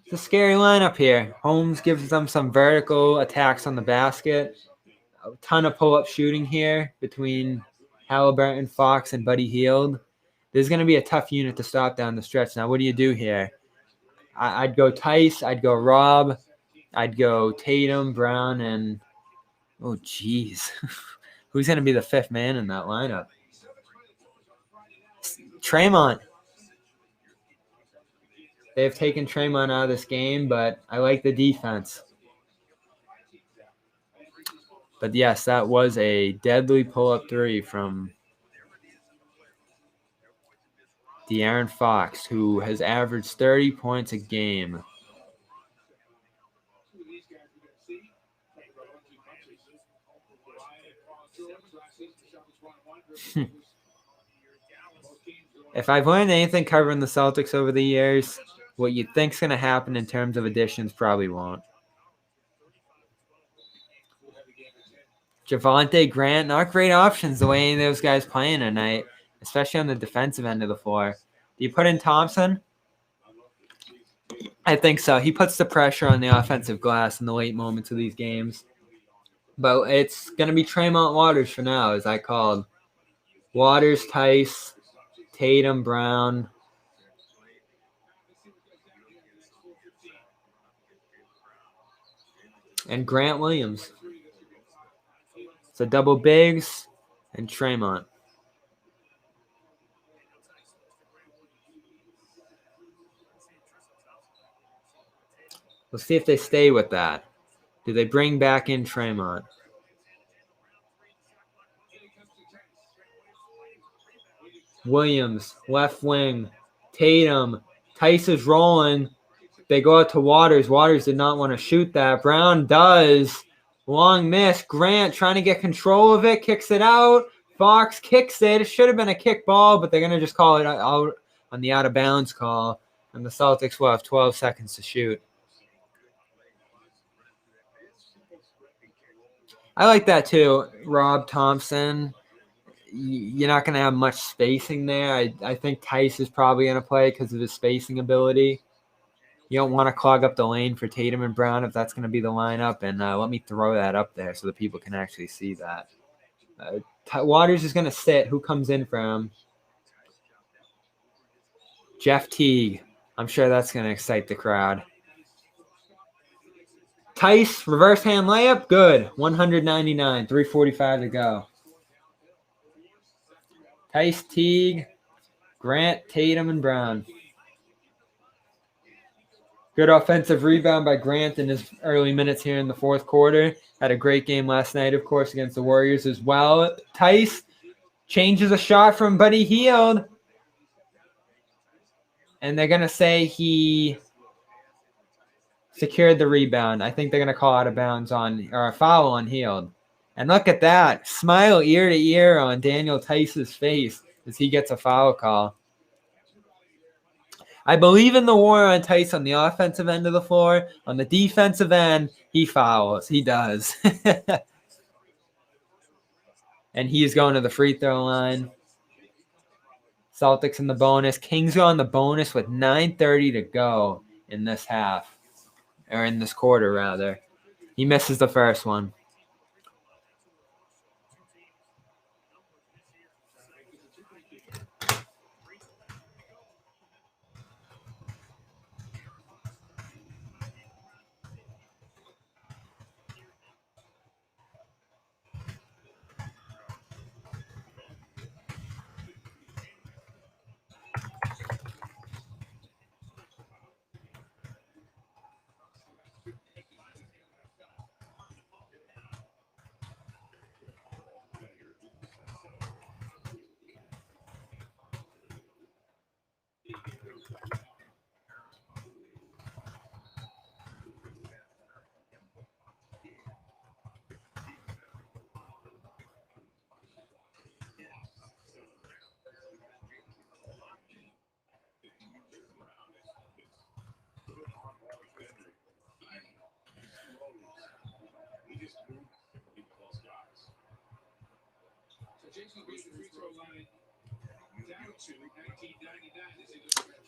It's a scary lineup here. Holmes gives them some vertical attacks on the basket. A ton of pull-up shooting here between Halliburton, Fox, and Buddy Hield. This is going to be a tough unit to stop down the stretch. Now, what do you do here? I'd go Tice. I'd go Rob. I'd go Tatum, Brown, and oh, geez. Who's going to be the fifth man in that lineup? Tremont. They've taken Tremont out of this game, but I like the defense. But yes, that was a deadly pull-up 3 from De'Aaron Fox, who has averaged 30 points a game. If I've learned anything covering the Celtics over the years, what you think's going to happen in terms of additions probably won't. Javonte Grant, not great options the way those guys playing tonight, especially on the defensive end of the floor. Do you put in Thompson? I think so. He puts the pressure on the offensive glass in the late moments of these games. But it's going to be Tremont Waters for now, as I called. Waters, Tice, Tatum, Brown. And Grant Williams. So double bigs and Tremont. Let's see if they stay with that. Do they bring back in Tremont? Williams, left wing. Tatum. Tice is rolling. They go out to Waters. Waters did not want to shoot that. Brown does. Long miss. Grant trying to get control of it. Kicks it out. Fox kicks it. It should have been a kick ball, but they're going to just call it out on the out of bounds call. And the Celtics will have 12 seconds to shoot. I like that too. Rob Thompson. You're not going to have much spacing there. I think Tice is probably going to play because of his spacing ability. You don't want to clog up the lane for Tatum and Brown if that's going to be the lineup. And let me throw that up there so that people can actually see that. Waters is going to sit. Who comes in for him? Jeff Teague. I'm sure that's going to excite the crowd. Tice, reverse hand layup. Good. 199. 3:45 to go. Tice, Teague, Grant, Tatum, and Brown. Good offensive rebound by Grant in his early minutes here in the fourth quarter. Had a great game last night, of course, against the Warriors as well. Tice changes a shot from Buddy Hield. And they're going to say he secured the rebound. I think they're going to call out of bounds or a foul on Hield. And look at that. Smile ear to ear on Daniel Tice's face as he gets a foul call. I believe in the war on Tice on the offensive end of the floor. On the defensive end, he fouls. He does. And he's going to the free throw line. Celtics in the bonus. Kings go on the bonus with 9:30 to go in this half. Or in this quarter, rather. He misses the first one.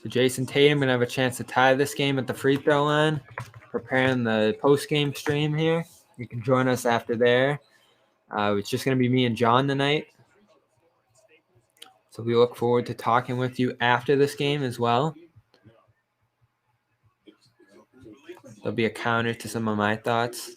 So Jayson Tatum going to have a chance to tie this game at the free throw line. Preparing the post-game stream here. You can join us after there. It's just going to be me and John tonight. So we look forward to talking with you after this game as well. There'll be a counter to some of my thoughts.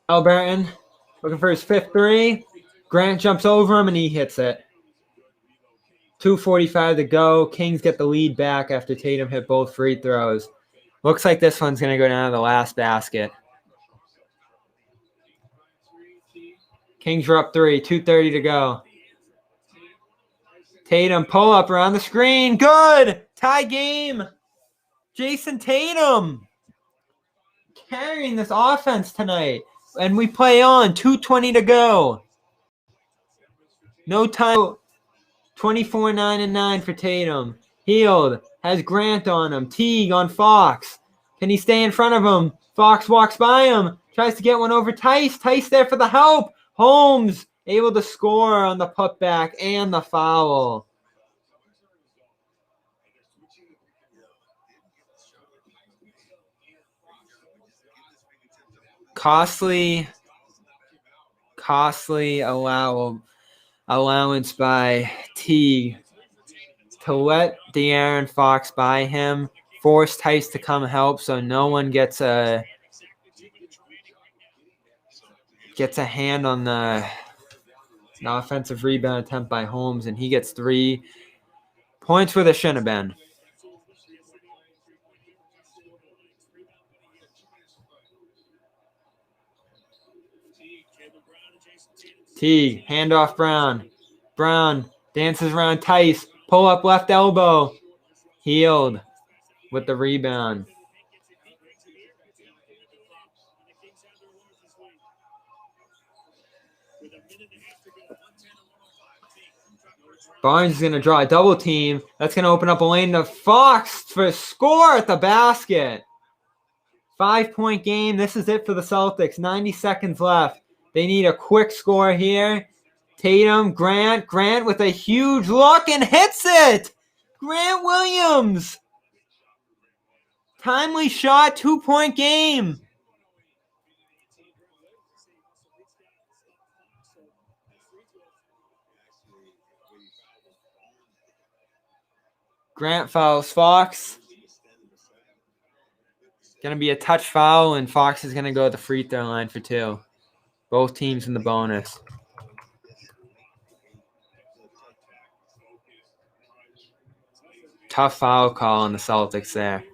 Alberton looking for his fifth three. Grant jumps over him and he hits it. 2:45 to go. Kings get the lead back after Tatum hit both free throws. Looks like this one's going to go down to the last basket. Kings are up 3. 2:30 to go. Tatum pull up around the screen. Good. Tie game. Jayson Tatum carrying this offense tonight. And we play on. 2:20 to go. No time. 24, 9, and 9 for Tatum. Healed. Has Grant on him. Teague on Fox. Can he stay in front of him? Fox walks by him. Tries to get one over Tice. Tice there for the help. Holmes able to score on the putback and the foul. Costly allowance by Teague to let De'Aaron Fox by him, force Tice to come help so no one gets a hand on the offensive rebound attempt by Holmes, and he gets 3 points where there shouldn't have been. Teague, handoff Brown. Brown dances around Tice. Pull up left elbow. Healed with the rebound. Barnes is going to draw a double team. That's going to open up a lane to Fox for a score at the basket. 5-point game. This is it for the Celtics. 90 seconds left. They need a quick score here. Tatum, Grant with a huge look and hits it. Grant Williams. Timely shot, 2-point game. Grant fouls Fox. Going to be a touch foul, and Fox is going to go to the free throw line for 2. Both teams in the bonus. Tough foul call on the Celtics there.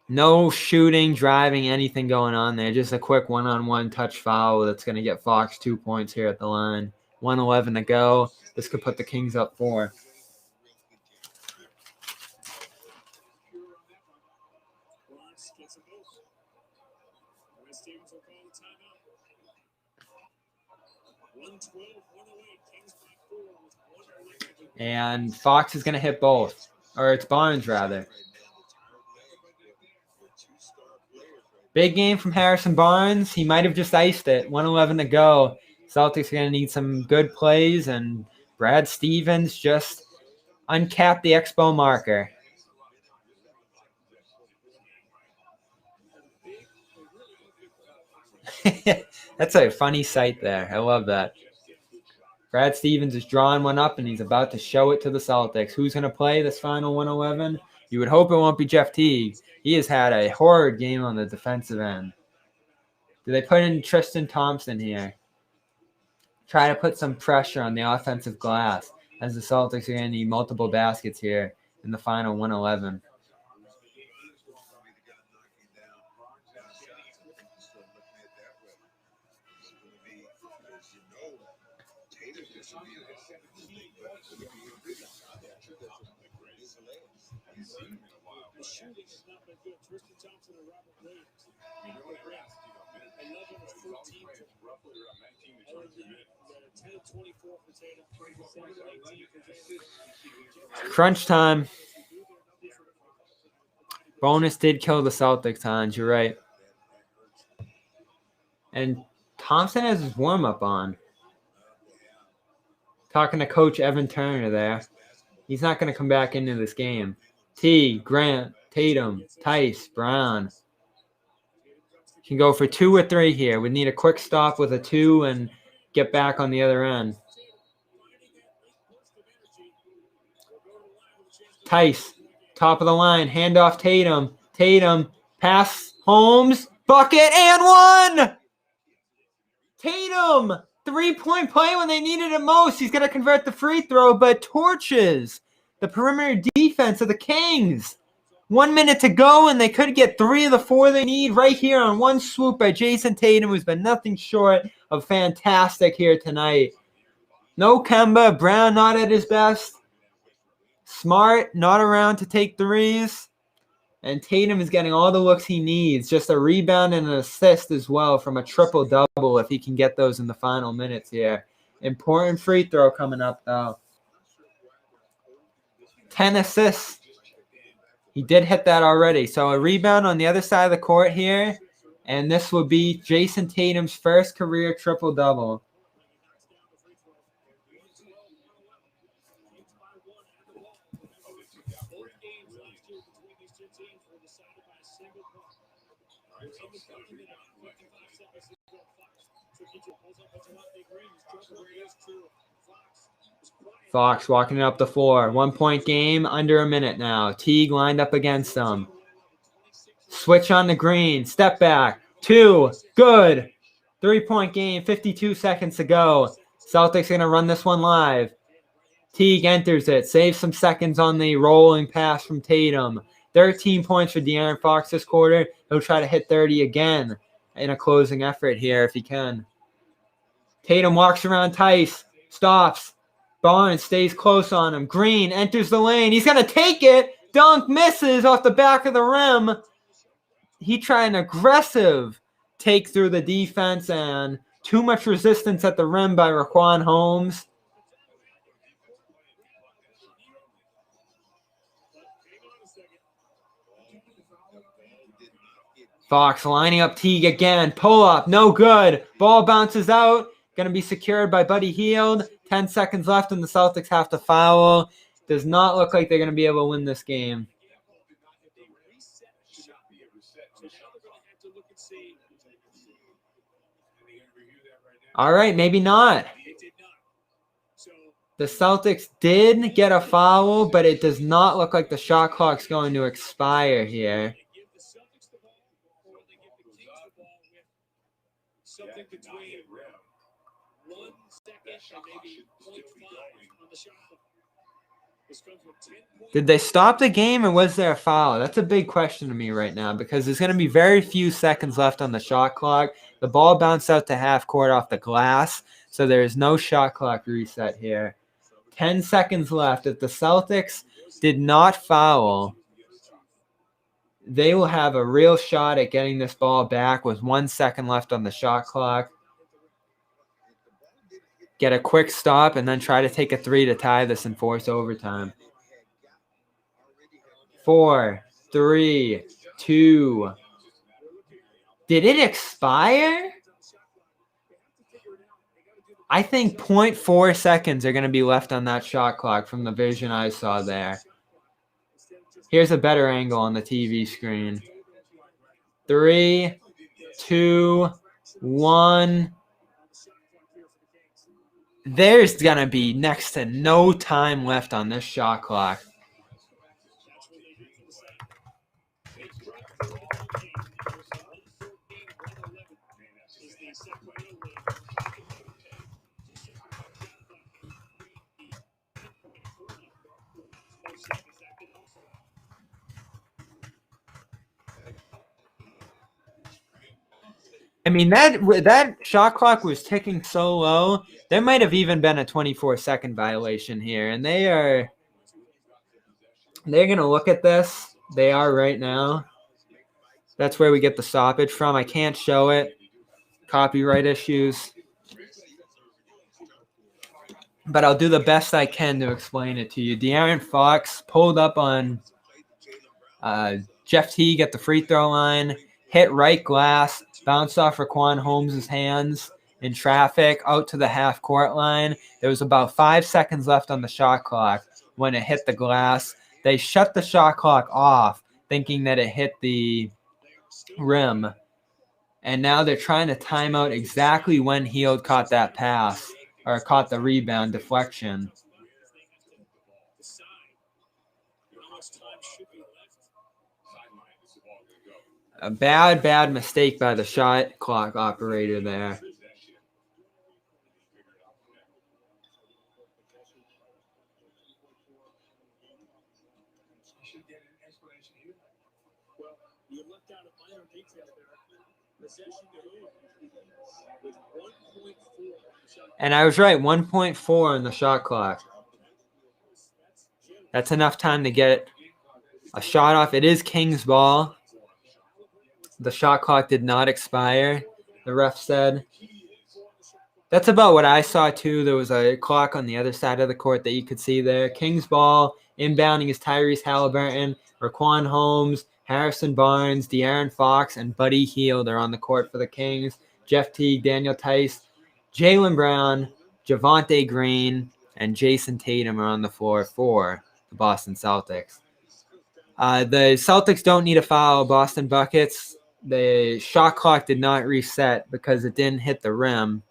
No shooting, driving, anything going on there. Just a quick one-on-one touch foul that's going to get Fox 2 points here at the line. 1:11 to go. This could put the Kings up 4. And Fox is going to hit both. Or it's Barnes, rather. Big game from Harrison Barnes. He might have just iced it. 1:11 to go. Celtics are going to need some good plays, and Brad Stevens just uncapped the Expo marker. That's a funny sight there. I love that. Brad Stevens is drawing one up, and he's about to show it to the Celtics. Who's going to play this final 1:11? You would hope it won't be Jeff Teague. He has had a horrid game on the defensive end. Do they put in Tristan Thompson here? Try to put some pressure on the offensive glass, as the Celtics are going to need multiple baskets here in the final 1:11. Crunch time. Bonus did kill the Celtics, Hans. You're right. And Thompson has his warm-up on. Talking to Coach Evan Turner there. He's not going to come back into this game. T, Grant, Tatum, Tice, Brown. Can go for 2 or 3 here. We need a quick stop with a 2 and get back on the other end. Tice, top of the line, handoff Tatum. Tatum, pass Holmes, bucket, and 1! Tatum, 3-point play when they needed it most. He's going to convert the free throw, but torches the perimeter defense of the Kings. 1 minute to go, and they could get 3 of the 4 they need right here on one swoop by Jayson Tatum, who's been nothing short of fantastic here tonight. No Kemba, Brown not at his best. Smart not around to take threes. And Tatum is getting all the looks he needs. Just a rebound and an assist as well from a triple-double if he can get those in the final minutes here. Important free throw coming up, though. 10 assists. He did hit that already. So a rebound on the other side of the court here. And this will be Jayson Tatum's first career triple-double. Fox walking it up the floor. 1-point game, under a minute now. Teague lined up against him. Switch on the green. Step back. 2. Good. 3-point game, 52 seconds to go. Celtics going to run this one live. Teague enters it. Saves some seconds on the rolling pass from Tatum. 13 points for De'Aaron Fox this quarter. He'll try to hit 30 again in a closing effort here if he can. Tatum walks around Tice. Stops. Barnes stays close on him. Green enters the lane. He's going to take it. Dunk misses off the back of the rim. He tried an aggressive take through the defense and too much resistance at the rim by Raquan Holmes. Fox lining up Teague again. Pull up. No good. Ball bounces out. Going to be secured by Buddy Hield. 10 seconds left and the Celtics have to foul. Does not look like they're going to be able to win this game. All right, maybe not. The Celtics did get a foul, but it does not look like the shot clock's going to expire here. Did they stop the game or was there a foul? That's a big question to me right now because there's going to be very few seconds left on the shot clock. The ball bounced out to half court off the glass, so there is no shot clock reset here. 10 seconds left. If the Celtics did not foul, they will have a real shot at getting this ball back with 1 second left on the shot clock. Get a quick stop and then try to take a 3 to tie this and force overtime. 4, 3, 2. Did it expire? I think 0.4 seconds are going to be left on that shot clock from the vision I saw there. Here's a better angle on the TV screen. 3, 2, 1. There's going to be next to no time left on this shot clock. I mean, that shot clock was ticking so low, there might have even been a 24-second violation here. And they are They're going to look at this. They are right now. That's where we get the stoppage from. I can't show it. Copyright issues. But I'll do the best I can to explain it to you. De'Aaron Fox pulled up on Jeff Teague at the free throw line, hit right glass, bounced off Raquan Holmes' hands in traffic out to the half court line. There was about 5 seconds left on the shot clock when it hit the glass. They shut the shot clock off, thinking that it hit the rim. And now they're trying to time out exactly when Hield caught that pass or caught the rebound deflection. A bad mistake by the shot clock operator there. And I was right, 1.4 on the shot clock. That's enough time to get a shot off. It is King's ball. The shot clock did not expire, the ref said. That's about what I saw, too. There was a clock on the other side of the court that you could see there. King's ball, inbounding is Tyrese Halliburton, Raquan Holmes, Harrison Barnes, De'Aaron Fox, and Buddy Hield are on the court for the Kings. Jeff Teague, Daniel Tice, Jaylen Brown, Javonte Green, and Jayson Tatum are on the floor for the Boston Celtics. The Celtics don't need to foul Boston buckets. The shot clock did not reset because it didn't hit the rim.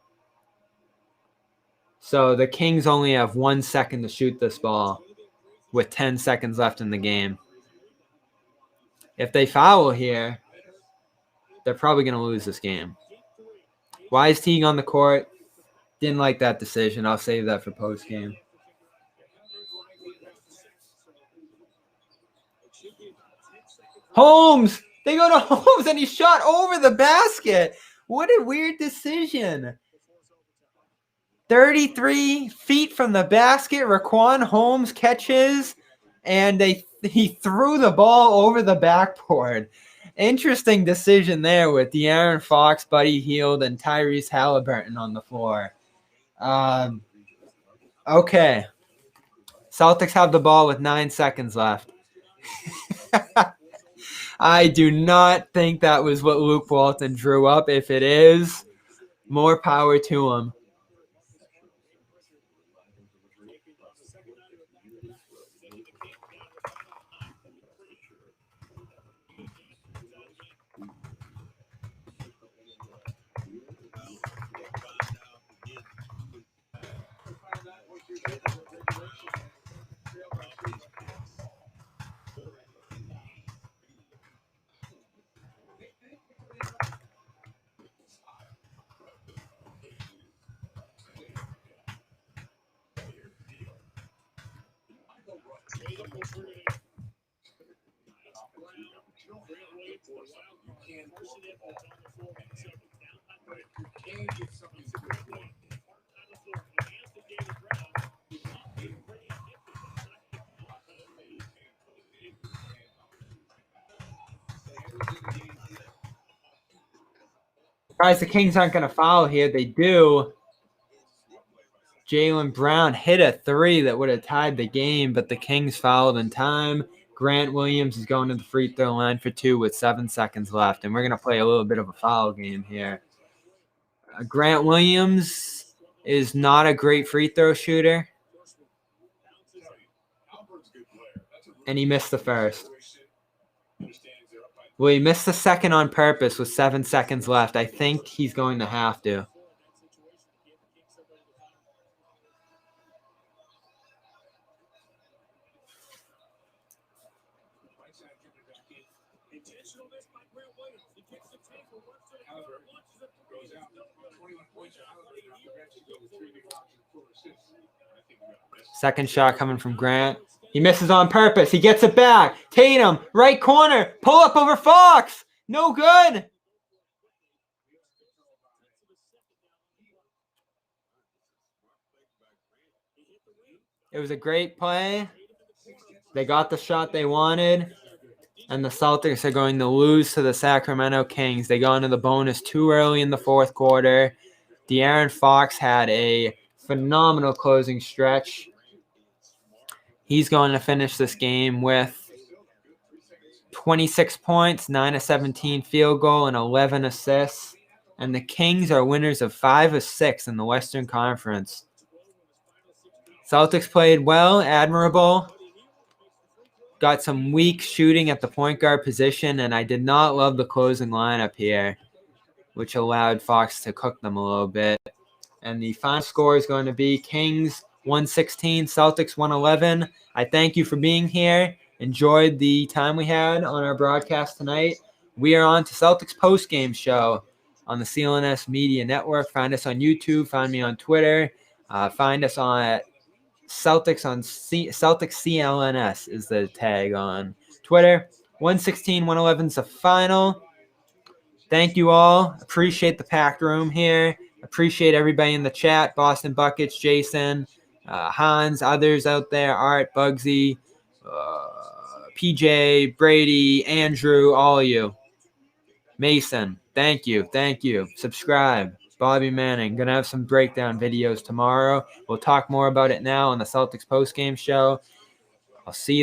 So the Kings only have 1 second to shoot this ball with 10 seconds left in the game. If they foul here, they're probably going to lose this game. Why is Teague on the court? Didn't like that decision. I'll save that for post-game. Holmes! They go to Holmes and he shot over the basket. What a weird decision. 33 feet from the basket, Raquan Holmes catches, and he threw the ball over the backboard. Interesting decision there with De'Aaron Fox, Buddy Hield, and Tyrese Halliburton on the floor. Okay. Celtics have the ball with 9 seconds left. I do not think that was what Luke Walton drew up. If it is, more power to him. Guys, the Kings aren't going to foul here. They do. Jaylen Brown hit a three that would have tied the game, but the Kings fouled in time. Grant Williams is going to the free throw line for 2 with 7 seconds left, and we're going to play a little bit of a foul game here. Grant Williams is not a great free throw shooter, and he missed the first. Well, he missed the second on purpose with 7 seconds left. I think he's going to have to. Second shot coming from Grant. He misses on purpose. He gets it back. Tatum, right corner. Pull up over Fox. No good. It was a great play. They got the shot they wanted, and the Celtics are going to lose to the Sacramento Kings. They go into the bonus too early in the fourth quarter. De'Aaron Fox had a phenomenal closing stretch. He's going to finish this game with 26 points, 9 of 17 field goal, and 11 assists. And the Kings are winners of 5 of 6 in the Western Conference. Celtics played well, admirable. Got some weak shooting at the point guard position, and I did not love the closing lineup here, which allowed Fox to cook them a little bit. And the final score is going to be Kings 116, Celtics 111. I thank you for being here. Enjoyed the time we had on our broadcast tonight. We are on to Celtics postgame show on the CLNS Media Network. Find us on YouTube. Find me on Twitter. Find us on Celtics on Celtics CLNS is the tag on Twitter. 116, 111 is the final. Thank you all. Appreciate the packed room here. Appreciate everybody in the chat. Boston Buckets, Jayson, Hans, others out there, Art, Bugsy, PJ, Brady, Andrew, all of you. Mason, thank you. Thank you. Subscribe. Bobby Manning. Going to have some breakdown videos tomorrow. We'll talk more about it now on the Celtics postgame show. I'll see you there.